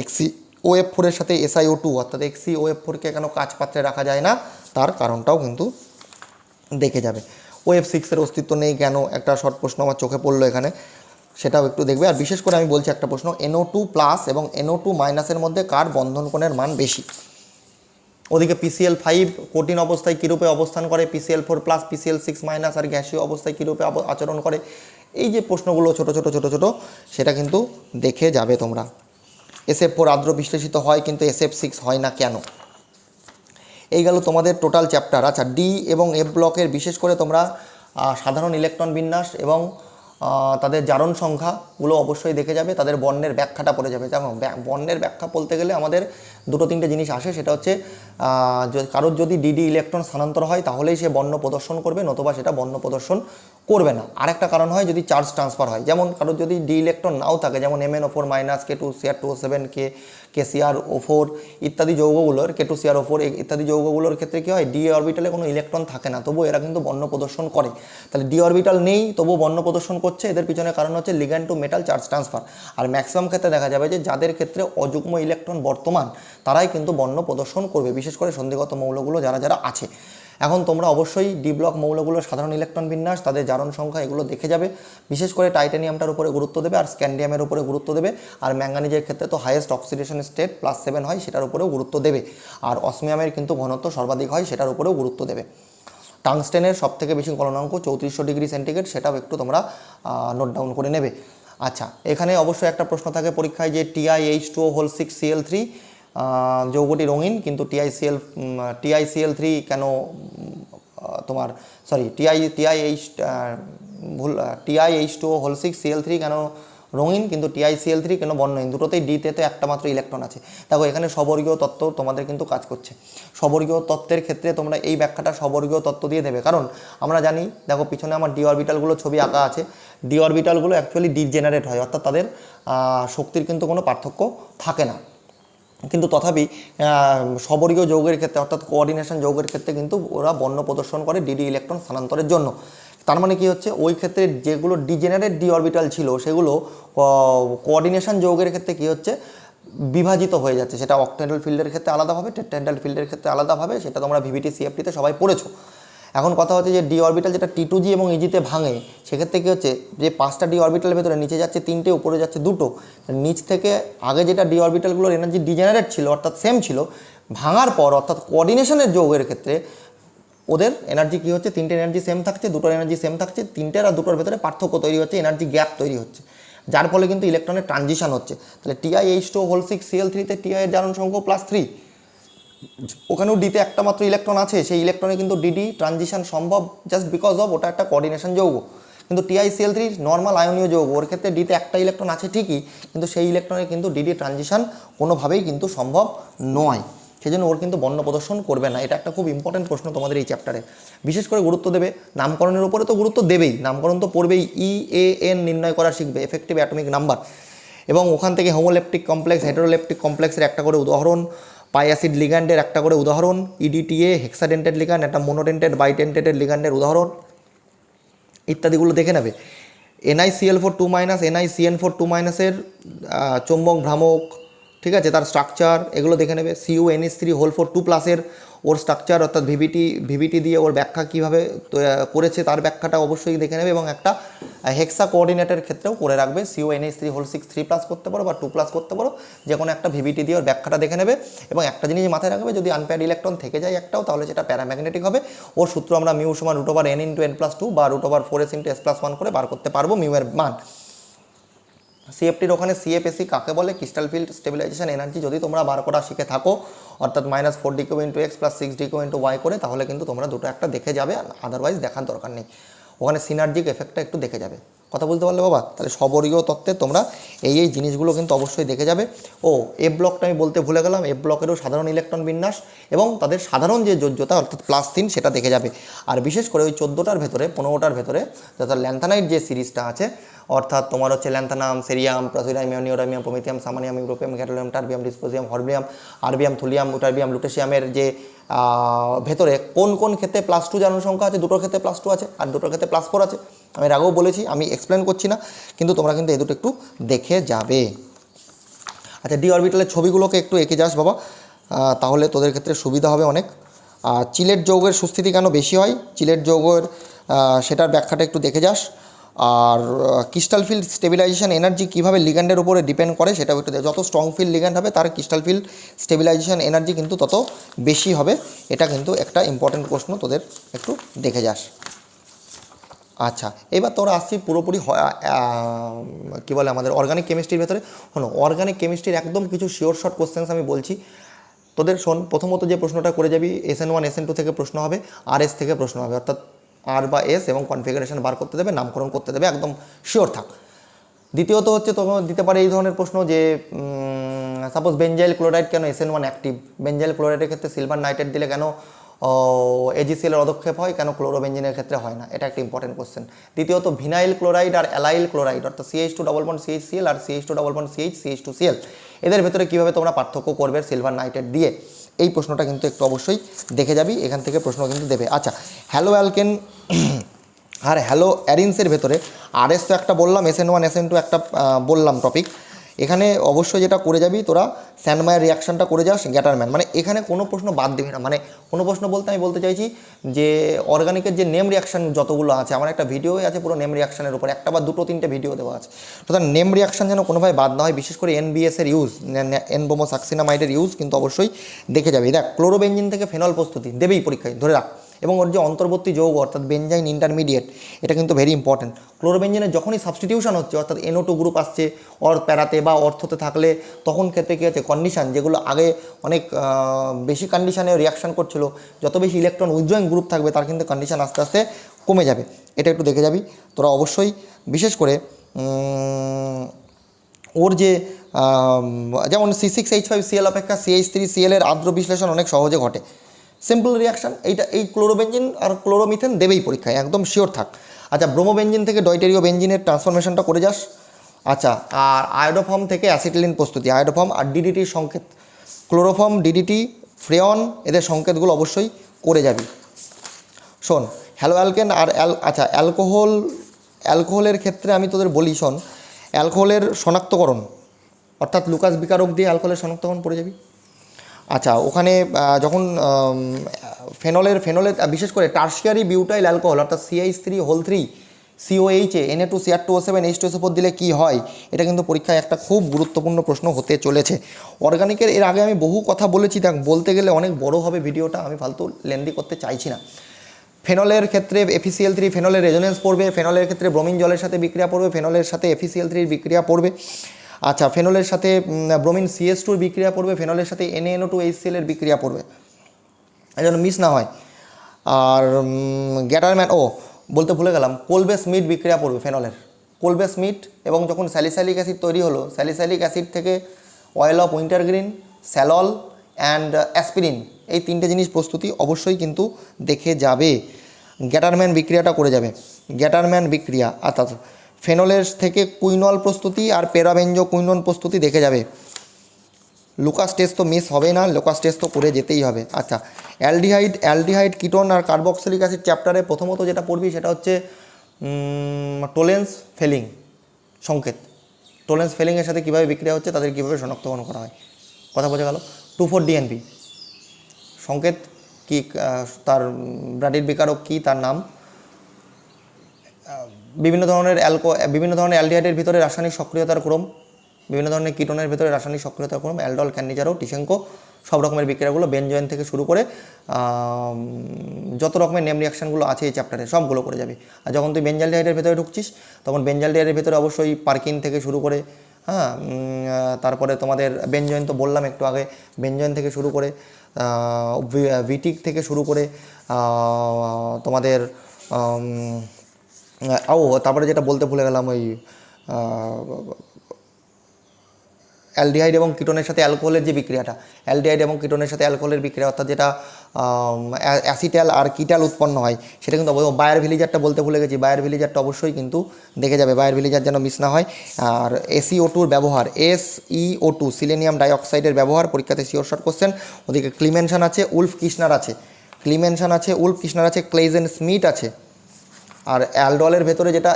XCOF4 এর সাথে SiO2 অর্থাৎ XCOF4কে কেন কাচ পাত্রে রাখা যায় না তার কারণটাও কিন্তু দেখে যাবে। OF6 এর অস্তিত্ব নেই কেন, একটা শর্ট প্রশ্ন আমার চোখে পড়লো এখানে, সেটাও একটু দেখবে। আর বিশেষ করে আমি বলছি একটা প্রশ্ন, NO2+ এবং NO2- এর মধ্যে কার বন্ধন কোণের মান বেশি? ওদিকে PCl5 কঠিন অবস্থায় কীরূপে অবস্থান করে, PCl4+, PCl6- আর গ্যাসীয় অবস্থায় কীরূপে আচরণ করে, এই যে প্রশ্নগুলো ছোট ছোট সেটা কিন্তু দেখে যাবে তোমরা। SF4 আর্দ্র বিশ্লেষিত হয় কিন্তু SF6 হয় না কেন? এই গেল তোমাদের টোটাল চ্যাপ্টার। আচ্ছা, ডি এবং এফ ব্লকের বিশেষ করে তোমরা সাধারণ ইলেকট্রন বিন্যাস এবং তাদের জারণ সংখ্যাগুলো অবশ্যই দেখে যাবে, তাদের বর্ণের ব্যাখ্যাটা পড়ে যাবে। যেমন বর্ণের ব্যাখ্যা বলতে গেলে আমাদের দুটো তিনটে জিনিস আসে, সেটা হচ্ছে কারোর যদি DD ইলেকট্রন স্থানান্তর হয় তাহলেই সে বর্ণ প্রদর্শন করবে, নতুবা সেটা বর্ণ প্রদর্শন করবে না। আরেকটা কারণ হয় যদি চার্জ ট্রান্সফার হয়, যেমন কারোর যদি ডি ইলেকট্রন নাও থাকে, যেমন MnO4- K2Cr2O7 KCrO4 ইত্যাদি যৌগগুলোর, K2Cr4 ইত্যাদি যৌগগুলোর ক্ষেত্রে কী হয়, ডি অরবিটালে কোনো ইলেকট্রন থাকে না, তবু এরা কিন্তু বর্ণ প্রদর্শন করে। তাহলে ডি অরবিটাল নেই তবু বর্ণ প্রদর্শন করছে, এদের পিছনে কারণ হচ্ছে ligand to metal charge transfer. আর ম্যাক্সিমাম ক্ষেত্রে দেখা যাবে যে যাদের ক্ষেত্রে অযুগ্ম ইলেকট্রন বর্তমান তারাই কিন্তু বর্ণ প্রদর্শন করবে, বিশেষ করে সন্ধিগত মৌলগুলো যারা আছে। এখন তোমরা অবশ্যই ডি ব্লক মৌলগুলোর সাধারণ ইলেকট্রন বিন্যাস, তাদের জারণ সংখ্যা এগুলো দেখে যাবে, বিশেষ করে টাইটানিয়ামটার উপরে গুরুত্ব দেবে আর স্ক্যান্ডিয়ামের উপরে গুরুত্ব দেবে, আর ম্যাঙ্গানিজের ক্ষেত্রে তো হাইয়েস্ট অক্সিডেশন স্টেট +7 হয় সেটার উপরেও গুরুত্ব দেবে, আর অসমিয়ামের কিন্তু ঘনত্ব সর্বাধিক হয় সেটার উপরেও গুরুত্ব দেবে। টাংস্টেনের সবথেকে বেশি গলনাঙ্ক 3400 ডিগ্রি সেন্টিগ্রেড, সেটাও একটু তোমরা নোট ডাউন করে নেবে। আচ্ছা, এখানে অবশ্যই একটা প্রশ্ন থাকে পরীক্ষায় যে TiH2O6Cl3 যৌগটি রঙিন কিন্তু TiCl3 কেন তোমার TiH2O6Cl3 কেন রঙিন কিন্তু TiCl3 কেন বর্ণহীন? দুটোতেই ডিতে তো একটা মাত্র ইলেকট্রন আছে। দেখো এখানে স্ববর্গীয় তত্ত্ব তোমাদের কিন্তু কাজ করছে। স্ববর্গীয় তত্ত্বের ক্ষেত্রে তোমরা এই ব্যাখ্যাটা স্ববর্গীয় তত্ত্ব দিয়ে দেবে, কারণ আমরা জানি, দেখো পিছনে আমার ডি অরবিটালগুলো ছবি আঁকা আছে, ডি অরবিটালগুলো অ্যাকচুয়ালি ডিজেনারেট হয়, অর্থাৎ তাদের শক্তির কিন্তু কোনো পার্থক্য থাকে না, কিন্তু তথাপি স্ববর্গীয় যৌগের ক্ষেত্রে অর্থাৎ কোঅর্ডিনেশন যৌগের ক্ষেত্রে কিন্তু ওরা বর্ণ প্রদর্শন করে ডিডি ইলেকট্রন স্থানান্তরের জন্য। তার মানে কি হচ্ছে, ওই ক্ষেত্রে যেগুলো ডিজেনারেট ডি অরবিটাল ছিল সেগুলো কোঅর্ডিনেশন যৌগের ক্ষেত্রে কি হচ্ছে, বিভাজিত হয়ে যাচ্ছে, সেটা অক্টেন্ডাল ফিল্ডের ক্ষেত্রে আলাদাভাবে, টেট্রাহেড্রাল ফিল্ডের ক্ষেত্রে আলাদাভাবে, সেটা তোমরা ভিভিটি সিএফটিতে সবাই পড়েছো। এখন কথা হচ্ছে যে ডি অরবিটাল যেটা T2G এবং ইজিতে ভাঙে, সেক্ষেত্রে কী হচ্ছে, যে 5টা ডি অরবিটালের ভেতরে নিচে যাচ্ছে 3টে, উপরে যাচ্ছে 2টো, নিচ থেকে আগে যেটা ডি অরবিটালগুলোর এনার্জি ডিজেনারেট ছিল অর্থাৎ সেম ছিল, ভাঙার পর অর্থাৎ কোঅর্ডিনেশনের যৌগের ক্ষেত্রে ওদের এনার্জি কী হচ্ছে, 3টে এনার্জি সেম থাকছে, 2টোর এনার্জি সেম থাকছে, 3টের আর 2টোর ভেতরে পার্থক্য তৈরি হচ্ছে, এনার্জি গ্যাপ তৈরি হচ্ছে, যার ফলে কিন্তু ইলেকট্রনের ট্রানজিশন হচ্ছে। তাহলে TiH2O6Cl3তে টি এর জারণ সংখ্যা +3, ওখানেও ডিতে একটা মাত্র ইলেকট্রন আছে, সেই ইলেকট্রনে কিন্তু ডিডি ট্রানজিশন সম্ভব জাস্ট বিকজ অফ ওটা একটা কোঅর্ডিনেশন যৌগ। কিন্তু TiCl3 নর্মাল আয়নীয় যৌগ, ওর ক্ষেত্রে ডিতে একটা ইলেকট্রন আছে ঠিকই, কিন্তু সেই ইলেকট্রনে কিন্তু ডিডি ট্রানজিশন কোনোভাবেই কিন্তু সম্ভব নয়, সেজন্য ওর কিন্তু বর্ণ প্রদর্শন করবে না। এটা একটা খুব ইম্পর্টেন্ট প্রশ্ন তোমাদের এই চ্যাপ্টারে, বিশেষ করে গুরুত্ব দেবে। নামকরণের উপরে তো গুরুত্ব দেবেই, নামকরণ তো পড়বেই, EAN নির্ণয় করা শিখবে, এফেক্টিভ অ্যাটমিক নাম্বার, এবং ওখান থেকে হোমোলেপটিক কমপ্লেক্স, হেটেরোলেপটিক কমপ্লেক্সের একটা করে উদাহরণ, পাই অ্যাসিড লিগ্যান্ডের একটা করে উদাহরণ, EDTA হেক্সাডেন্টেড লিগ্যান্ড, একটা মোনোডেন্টেড বাইডেন্টেড লিগ্যান্ডের উদাহরণ ইত্যাদিগুলো দেখে নেবে। NiCl4 2- NiCN4 2- এর চৌম্বক ভ্রামক, ঠিক আছে, তার স্ট্রাকচার এগুলো দেখে নেবে। CuNH3 4 2+ এর ওর স্ট্রাকচার অর্থাৎ ভিভিটি দিয়ে ওর ব্যাখ্যা কীভাবে করেছে তার ব্যাখ্যাটা অবশ্যই দেখে নেবে, এবং একটা হেক্সা কোঅর্ডিনেটের ক্ষেত্রেও করে রাখবে, CuNH3 3+ করতে পারো বা 2+ করতে পারো, যে কোনো একটা ভিভিটি দিয়ে ওর ব্যাখ্যাটা দেখে নেবে। এবং একটা জিনিস মাথায় রাখবে, যদি আনপেয়ার্ড ইলেকট্রন থেকে যায় একটাও, তাহলে সেটা প্যারাম্যাগনেটিক হবে। ওর সূত্র আমরা μ = √n × n+2 বা √4s × s+1 করে বার করতে পারবো মিউ এর মান। সিএফটির ওখানে CFSE কাকে বলে, ক্রিস্টাল ফিল্ড স্টেবিলাইজেশন এনার্জি, যদি তোমরা বার করা শিখে থাকো অর্থাৎ -4dq × x + 6dq × y করে, তাহলে কিন্তু তোমরা দুটো একটা দেখে যাবে, আদারওয়াইজ দেখার দরকার নেই। ওখানে সিনার্জিক এফেক্টটা একটু দেখে যাবে। কথা বলতে পারলে বাবা? তাহলে সবর্গীয় তত্ত্বে তোমরা এই জিনিসগুলো কিন্তু অবশ্যই দেখে যাবে। ও এফ ব্লকটা আমি বলতে ভুলে গেলাম, এফ ব্লকেরও সাধারণ ইলেকট্রন বিন্যাস এবং তাদের সাধারণ যে যোজ্যতা অর্থাৎ +3 সেটা দেখে যাবে। আর বিশেষ করে ওই 14টার ভেতরে 15টার ভেতরে অর্থাৎ ল্যান্থানাইট যে সিরিজটা আছে, অর্থাৎ তোমার হচ্ছে lanthanum, cerium, praseodymium, neodymium, promethium, samarium, europium, gadolinium, terbium, dysprosium, holmium, erbium, thulium, ytterbium, লুটেশিয়ামের যে ভেতরে কোন কোন ক্ষেত্রে +2 জারণ সংখ্যা আছে, দুটোর ক্ষেত্রে +2 আছে আর দুটোর ক্ষেত্রে +4 আছে। আমি এর আগেও বলেছি, আমি এক্সপ্লেন করছি না, কিন্তু তোমরা কিন্তু এই দুটো একটু দেখে যাবে। আচ্ছা, ডি অরবিটালের ছবিগুলোকে একটু এঁকে যাস বাবা, তাহলে তোদের ক্ষেত্রে সুবিধা হবে অনেক। চিলেট যৌগের সুস্থিতি কেন বেশি হয়, চিলেট যৌগের সেটার ব্যাখ্যাটা একটু দেখে যাস। আর ক্রিস্টাল ফিল্ড স্টেবিলাইজেশন এনার্জি কীভাবে লিগ্যান্ডের উপরে ডিপেন্ড করে সেটাও একটু যত স্ট্রং ফিল্ড লিগ্যান্ড হবে তার ক্রিস্টাল ফিল্ড স্টেবিলাইজেশন এনার্জি কিন্তু তত বেশি হবে। এটা কিন্তু একটা ইম্পর্টেন্ট প্রশ্ন, তোদের একটু দেখে যাস। আচ্ছা, এবার তোরা আসছি পুরোপুরি কী বলে আমাদের অর্গানিক কেমিস্ট্রির ভেতরে। শোনো, অর্গানিক কেমিস্ট্রির একদম কিছু শিওর শর্ট কোশ্চেন্স আমি বলছি তোদের। শোন, প্রথমত যে প্রশ্নটা করে যাবি SN1 SN2 থেকে প্রশ্ন হবে, RS থেকে প্রশ্ন হবে, অর্থাৎ আর বা এস এবং কনফিগারেশন বার করতে দেবে, নামকরণ করতে দেবে, একদম শিওর থাক। দ্বিতীয়ত হচ্ছে তোমার দিতে পারে এই ধরনের প্রশ্ন যে সাপোজ বেঞ্জাইল ক্লোরাইড কেন SN1 অ্যাক্টিভ, বেঞ্জাইল ক্লোরাইডের ক্ষেত্রে সিলভার নাইট্রেট দিলে কেন AgCl এর অদক্ষেপ হয়, কেন ক্লোরোবেঞ্জিনের ক্ষেত্রে হয় না, এটা একটা ইম্পর্টেন্ট কোশ্চেন। দ্বিতীয়ত ভিনাইল ক্লোরাইড আর অ্যালাইল ক্লোরাইড অর্থাৎ CH2 ডবল বন্ড CHCl আর CH2 ডবল বন্ড CH2Cl এদের ভেতরে কীভাবে তোমরা পার্থক্য করবে সিলভার নাইট্রেট দিয়ে, এই প্রশ্নটা কিন্তু একটু অবশ্যই দেখে যাবি, এখান থেকে প্রশ্ন কিন্তু দেবে। আচ্ছা, হ্যালো অ্যালকেন আর হ্যালো অ্যারিনসের ভেতরে RS তো একটা বললাম, SN1 SN2 একটা বললাম টপিক। এখানে অবশ্যই যেটা করে যাবি তোরা স্যান্ডমায়ার রিয়াকশানটা করে যাস, গ্যাটারম্যান, মানে এখানে কোনো প্রশ্ন বাদ দিবি না। মানে কোনো প্রশ্ন বলতে আমি বলতে চাইছি যে অর্গানিকের যে নেম রিয়াকশান যতগুলো আছে, আমার একটা ভিডিওই আছে পুরো নেম রিয়াকশানের উপর, একটা বা দুটো তিনটে ভিডিও দেওয়া আছে। তো তার নেম রিয়াকশান যেন কোনোভাবে বাদ না হয়, বিশেষ করে NBS এর ইউজ, N-ব্রোমোসাক্সিনামাইডের ইউজ কিন্তু অবশ্যই দেখে যাবি। দেখ, ক্লোরোবেঞ্জিন থেকে ফেনল প্রস্তুতি দেবেই পরীক্ষায়, ধরে রাখ। এবং ওর যে অন্তর্বর্তী যৌগ অর্থাৎ বেঞ্জাইন ইন্টারমিডিয়েট, এটা কিন্তু ভেরি ইম্পর্টেন্ট। ক্লোরোবেঞ্জিনের যখনই সাবস্টিটিউশন হচ্ছে অর্থাৎ NO2 গ্রুপ আসছে প্যারাতে বা অর্থতে থাকলে, তখন ক্ষেত্রে কী হচ্ছে কন্ডিশান, যেগুলো আগে অনেক বেশি কন্ডিশানে রিয়াকশান করছিল, যত বেশি ইলেকট্রন উইথড্রয়িং গ্রুপ থাকবে তার কিন্তু কন্ডিশান আস্তে আস্তে কমে যাবে। এটা একটু দেখে যাবি তোরা অবশ্যই। বিশেষ করে ওর যে যেমন C6H5Cl অপেক্ষা CH3Cl এর আর্দ্র বিশ্লেষণ অনেক সহজে ঘটে, সিম্পল রিয়াকশান। এই ক্লোরোবেঞ্জিন আর ক্লোরোমিথেন দেবেই পরীক্ষায়, একদম শিওর থাক। আচ্ছা, ব্রোমোবেঞ্জিন থেকে ডয়টেরিও বেঞ্জিনের ট্রান্সফরমেশনটা করে যাস। আচ্ছা, আর আয়োডোফর্ম থেকে অ্যাসিটিলিন প্রস্তুতি, আয়োডোফর্ম আর ডিডিটির সংকেত, ক্লোরোফর্ম, ডিডিটি, ফ্রেয়ন, এদের সংকেতগুলো অবশ্যই করে যাবি। শোন, হ্যালো অ্যালকেন আর আচ্ছা অ্যালকোহলের ক্ষেত্রে আমি তোদের বলি, শোন, অ্যালকোহলের শনাক্তকরণ অর্থাৎ লুকাস বিকারক দিয়ে অ্যালকোহলের শনাক্তকরণ পড়ে যাবি। আচ্ছা, ওখানে যখন ফেনলের বিশেষ করে টার্সিয়ারি বিউটাইল অ্যালকোহল অর্থাৎ CH3 COH Na2Cr2O7 H2SO4 দিলে কি হয়, এটা কিন্তু পরীক্ষায় একটা খুব গুরুত্বপূর্ণ প্রশ্ন হতে চলেছে। অর্গানিকের এর আগে আমি বহু কথা বলেছি, দেখ বলতে গেলে অনেক বড় হবে ভিডিওটা, আমি ফালতু লেন্দি করতে চাইছি না। ফেনলের ক্ষেত্রে FeCl3 ফেনলের রেজোনেন্স পড়বে, ফেনলের ক্ষেত্রে ব্রোমিন জলের সাথে বিক্রিয়া পড়বে, ফেনলের সাথে FeCl3 বিক্রিয়া পড়বে। আচ্ছা, ফেনলের সাথে ব্রোমিন CH2 বিক্রিয়া পড়বে, ফেনলের সাথে NaNO2HCl এর বিক্রিয়া পড়বে, এই জন্য মিস না হয়। আর গ্যাটারম্যান বলতে ভুলে গেলাম, কোলবে স্মিথ বিক্রিয়া পড়বে ফেনলের, কোলবে স্মিথ। এবং যখন স্যালিসাইলিক অ্যাসিড তৈরি হলো, স্যালিসাইলিক অ্যাসিড থেকে অয়েল অফ উইন্টারগ্রিন, স্যালল অ্যান্ড অ্যাসপিরিন, এই তিনটে জিনিস প্রস্তুতি অবশ্যই কিন্তু দেখে যাবে। গ্যাটারম্যান বিক্রিয়াটা করে যাবে, গ্যাটারম্যান বিক্রিয়া অর্থাৎ ফেনলের থেকে কুইনল প্রস্তুতি আর প্যারাবেঞ্জো কুইনন প্রস্তুতি দেখে যাবে। লুকাস টেস্ট তো মিস হবে না, লুকাস টেস্ট তো করে যেতেই হবে। আচ্ছা, অ্যালডিহাইড কিটোন আর কার্বক্সিলিক অ্যাসিড চ্যাপ্টারে প্রথমত যেটা পড়বি সেটা হচ্ছে টোলেন্স ফেলিং সংকেত, টোলেন্স ফেলিংয়ের সাথে কীভাবে বিক্রিয়া হচ্ছে, তাদের কীভাবে শনাক্তকরণ করা হয়, কথা বোঝা গেল। 2,4-DNP সংকেত কি, তার ব্রাডির বিকারক কী, তার নাম, বিভিন্ন ধরনের অ্যালডিহাইডের ভিতরে রাসায়নিক সক্রিয়তার ক্রম, বিভিন্ন ধরনের কিটোনের ভিতরে রাসায়নিক সক্রিয়তার ক্রম, অ্যালডল, ক্যান্নিজারো, টিশেঙ্কো, সব রকমের বিক্রিয়াগুলো, বেনজয়েন থেকে শুরু করে যত রকমের নেম রিয়াকশানগুলো আছে এই চ্যাপ্টারে সবগুলো করে যাবে। আর যখন তুই বেঞ্জালডিহাইডের ভেতরে ঢুকছিস তখন বেঞ্জালডিহাইডের ভেতরে অবশ্যই পার্কিন থেকে শুরু করে, হ্যাঁ, তারপরে তোমাদের বেনজয়েন তো বললাম একটু আগে, বেনজয়েন থেকে শুরু করে ভিটিক থেকে শুরু করে তোমাদের তারপরে যেটা বলতে ভুলে গেলাম, ওই অ্যালডিহাইড এবং কিটোনের সাথে অ্যালকোহলের যে বিক্রিয়াটা, অ্যালডিহাইড এবং কিটোনের সাথে অ্যালকোহলের বিক্রিয়া, অর্থাৎ যেটা অ্যাসিটাল আর কিটাল উৎপন্ন হয়, সেটা কিন্তু বায়ার ভিলিজারটা বলতে ভুলে গেছি। বায়ার ভিলিজারটা অবশ্যই কিন্তু দেখে যাবে, বায়ার ভিলিজার যেন মিস না হয়। আর SiO2 ব্যবহার, SiO2 সিলেনিয়াম ডাইঅক্সাইডের ব্যবহার পরীক্ষাতে শিওর শর্ট কোশ্চেন। ওদিকে ক্লিমেনশন আছে, উলফ কিশনার আছে, ক্লিমেনশন আছে, উলফ কিশনার আছে, ক্লেইজেন স্মিথ আছে। আর অ্যালডলের ভেতরে যেটা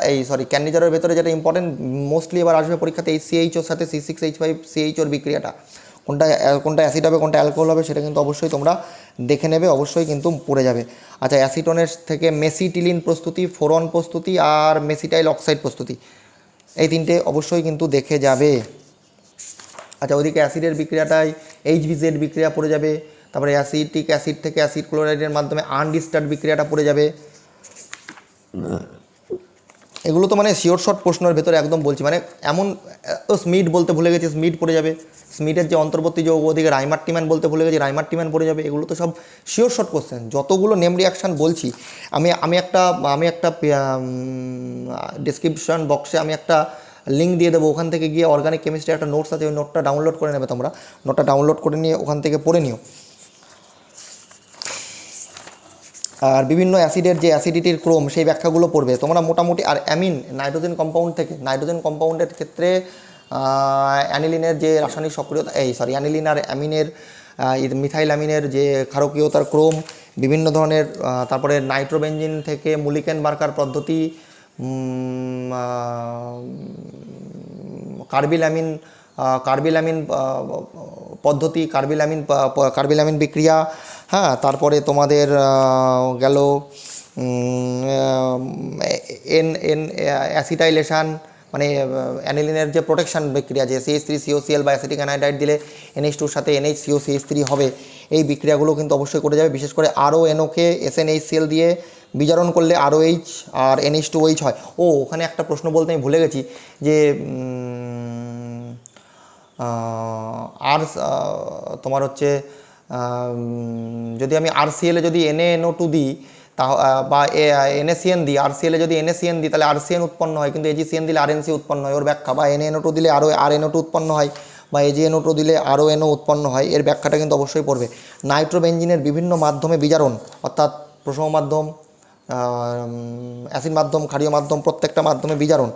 ক্যান্ডিজারের ভেতরে যেটা ইম্পর্টেন্ট মোস্টলি এবার আসবে পরীক্ষাতে, এই CHOর সাথে C6H5CHOর বিক্রিয়াটা, কোনটা অ্যাসিড হবে কোনটা অ্যালকোহল হবে সেটা কিন্তু অবশ্যই তোমরা দেখে নেবে, অবশ্যই কিন্তু পড়ে যাবে। আচ্ছা, অ্যাসিটনের থেকে মেসিটিলিন প্রস্তুতি, ফোরন প্রস্তুতি আর মেসিটাইল অক্সাইড প্রস্তুতি, এই তিনটে অবশ্যই কিন্তু দেখে যাবে। আচ্ছা, ওদিকে অ্যাসিডের বিক্রিয়াটাই HBZ বিক্রিয়া পড়ে যাবে। তারপরে অ্যাসিটিক অ্যাসিড থেকে অ্যাসিড ক্লোরাইডের মাধ্যমে আনডিস্টার্ড বিক্রিয়াটা পড়ে যাবে। এগুলো তো মানে শিওর শর্ট প্রশ্নের ভেতরে একদম বলছি, মানে এমন। স্মিড বলতে ভুলে গেছি, স্মিড পড়ে যাবে। স্মিডের যে অন্তর্বর্তী যৌগ, ওদিকে রাইমার্টিম্যান বলতে ভুলে গেছি, রাইমার্টিম্যান পড়ে যাবে। এগুলো তো সব শিওর শর্ট কোশ্চেন। যতগুলো নেম রিয়াকশান বলছি আমি একটা ডিসক্রিপশন বক্সে আমি একটা লিঙ্ক দিয়ে দেবো, ওখান থেকে গিয়ে অর্গানিক কেমিস্ট্রি একটা নোটস আছে, ওই নোটটা ডাউনলোড করে নেবে তোমরা। নোটটা ডাউনলোড করে নিয়ে ওখান থেকে পড়ে নিও। আর বিভিন্ন অ্যাসিডের যে অ্যাসিডিটির ক্রম, সেই ব্যাখ্যাগুলো পড়বে তোমরা মোটামুটি। আর অ্যামিন, নাইট্রোজেন কম্পাউন্ড থেকে, নাইট্রোজেন কম্পাউন্ডের ক্ষেত্রে অ্যানিলিনের যে রাসায়নিক সক্রিয়তা, অ্যানিলিন আর অ্যামিনের, মিথাইল অ্যামিনের যে ক্ষারকীয়তার ক্রম, বিভিন্ন ধরনের, তারপরে নাইট্রোবেনজিন থেকে মুলিকেন বার্কার পদ্ধতি, কার্বিলামিন পদ্ধতি, কার্বিলামিন বিক্রিয়া। হ্যাঁ, তারপরে তোমাদের গেল অ্যাসিটাইলেশান, মানে অ্যানিলিনের যে প্রোটেকশন বিক্রিয়া, যে CH3COCl বা অ্যাসিটিক অ্যানাইডাইড দিলে NH2 এর সাথে NHCOCH3 হবে, এই বিক্রিয়াগুলো কিন্তু অবশ্যই করে যাবে। বিশেষ করে RONO কে SNHCl দিয়ে বিজারণ করলে ROH আর NH2OH হয়। ওখানে একটা প্রশ্ন বলতে আমি ভুলে গেছি, যে তোমার হচ্ছে যদি আমি RCl এ যদি NaNO2 দিই, তা বা NaCN দিই, RCl এ যদি NaCN দিই তাহলে RCN উৎপন্ন হয়, কিন্তু AgCN দিলে RNC উৎপন্ন হয়, ওর ব্যাখ্যা। বা NaNO2 দিলে RNO2 উৎপন্ন হয়, বা AgNO2 দিলে RONO উৎপন্ন হয়, এর ব্যাখ্যাটা কিন্তু অবশ্যই পড়বে। নাইট্রোবেনজিনের বিভিন্ন মাধ্যমে বিজারণ, অর্থাৎ প্রশম মাধ্যম, অ্যাসিড মাধ্যম, ক্ষারীয় মাধ্যম, প্রত্যেকটা মাধ্যমে বিজারণ,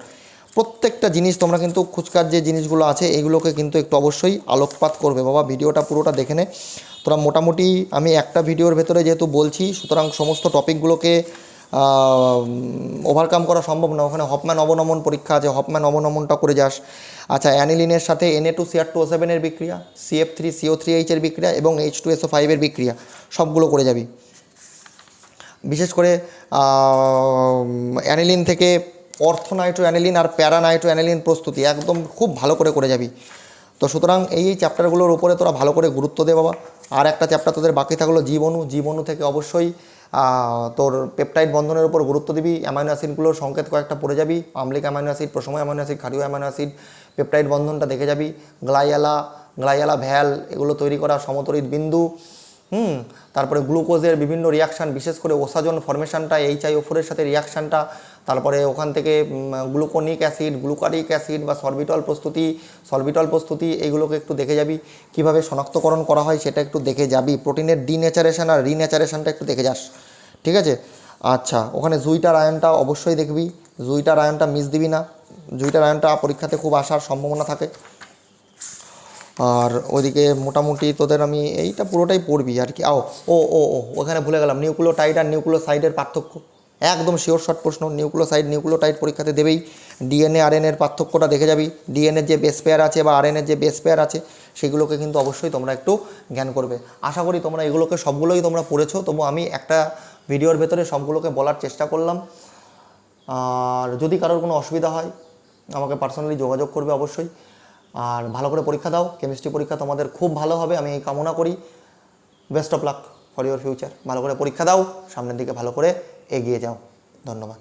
প্রত্যেকটা জিনিস তোমরা কিন্তু খুচকার যে জিনিসগুলো আছে এইগুলোকে কিন্তু একটু অবশ্যই আলোকপাত করবে। বাবা, ভিডিওটা পুরোটা দেখে নে তোরা। মোটামুটি আমি একটা ভিডিওর ভেতরে যেহেতু বলছি, সুতরাং সমস্ত টপিকগুলোকে ওভারকাম করা সম্ভব না। ওখানে হফম্যান অবনমন পরীক্ষা আছে, হফম্যান অবনমনটা করে যাস। আচ্ছা, অ্যানিলিনের সাথে Na2Cr2O7 এর বিক্রিয়া, CF3CO3H এর বিক্রিয়া এবং H2SO5 এর বিক্রিয়া, সবগুলো করে যাবি। বিশেষ করে অ্যানিলিন থেকে অর্থোনাইট্রো অ্যানিলিন আর প্যারানাইট্রো অ্যানিলিন প্রস্তুতি একদম খুব ভালো করে যাবি। তো সুতরাং এই চ্যাপ্টারগুলোর উপরে তোরা ভালো করে গুরুত্ব দে বাবা। আর একটা চ্যাপ্টার তোদের বাকি থাকলো জীবাণু। জীবাণু থেকে অবশ্যই তোর পেপটাইড বন্ধনের উপর গুরুত্ব দিবি। অ্যামাইনো অ্যাসিডগুলোর সংকেত কয়েকটা পড়ে যাবি, আম্লিক অ্যামাইনো অ্যাসিড, প্রশময় অ্যামাইনো অ্যাসিড, ক্ষারীয় অ্যামাইনো অ্যাসিড, পেপটাইড বন্ধনটা দেখে যাবি। গ্লাইয়ালা ভ্যাল, এগুলো তৈরি করা সমতরিত বিন্দু। তারপরে গ্লুকোজের বিভিন্ন রিয়াকশান, বিশেষ করে ওসাজন ফরমেশনটা, HiO4 এর সাথে রিয়াকশানটা, তারপরে ওখান থেকে গ্লুকোনিক অ্যাসিড, গ্লুকারিক অ্যাসিড বা সলবিটল প্রস্তুতি, এইগুলোকে একটু দেখে যাবি। কিভাবে শনাক্তকরণ করা হয় সেটা একটু দেখে যাবি। প্রোটিনের ডিনেচারেশন আর রিনেচারেশনটা একটু দেখে যাস, ঠিক আছে? আচ্ছা, ওখানে জুইটার আয়নটা অবশ্যই দেখবি, জুইটার আয়নটা মিস দিবি না। জুইটার আয়নটা পরীক্ষাতে খুব আসার সম্ভাবনা থাকে। আর ওইদিকে মোটামুটি তোদের আমি এইটা পুরোটাই পড়বি আর কি। ওখানে ভুলে গেলাম, নিউক্লিওটাইড আর নিউক্লিওসাইডের পার্থক্য, একদম শিওর শর্ট প্রশ্ন। নিউক্লিওটাইড পরীক্ষাতে দেবেই। ডিএনএ আরএনএর পার্থক্যটা দেখে যাবি। ডিএনএর যে বেস পেয়ার আছে বা আরএনএর যে বেস পেয়ার আছে, সেগুলোকে কিন্তু অবশ্যই তোমরা একটু জ্ঞান করবে। আশা করি তোমরা এগুলোকে সবগুলোই তোমরা পড়েছো, তবু আমি একটা ভিডিওর ভেতরে সবগুলোকে বলার চেষ্টা করলাম। আর যদি কারোর কোনো অসুবিধা হয় আমাকে পার্সোনালি যোগাযোগ করবে অবশ্যই। আর ভালো করে পরীক্ষা দাও, কেমিস্ট্রি পরীক্ষা তোমাদের খুব ভালো হবে আমি এই কামনা করি। Best of luck for your future. ভালো করে পরীক্ষা দাও, সামনের দিকে ভালো করে এগিয়ে যাও। ধন্যবাদ।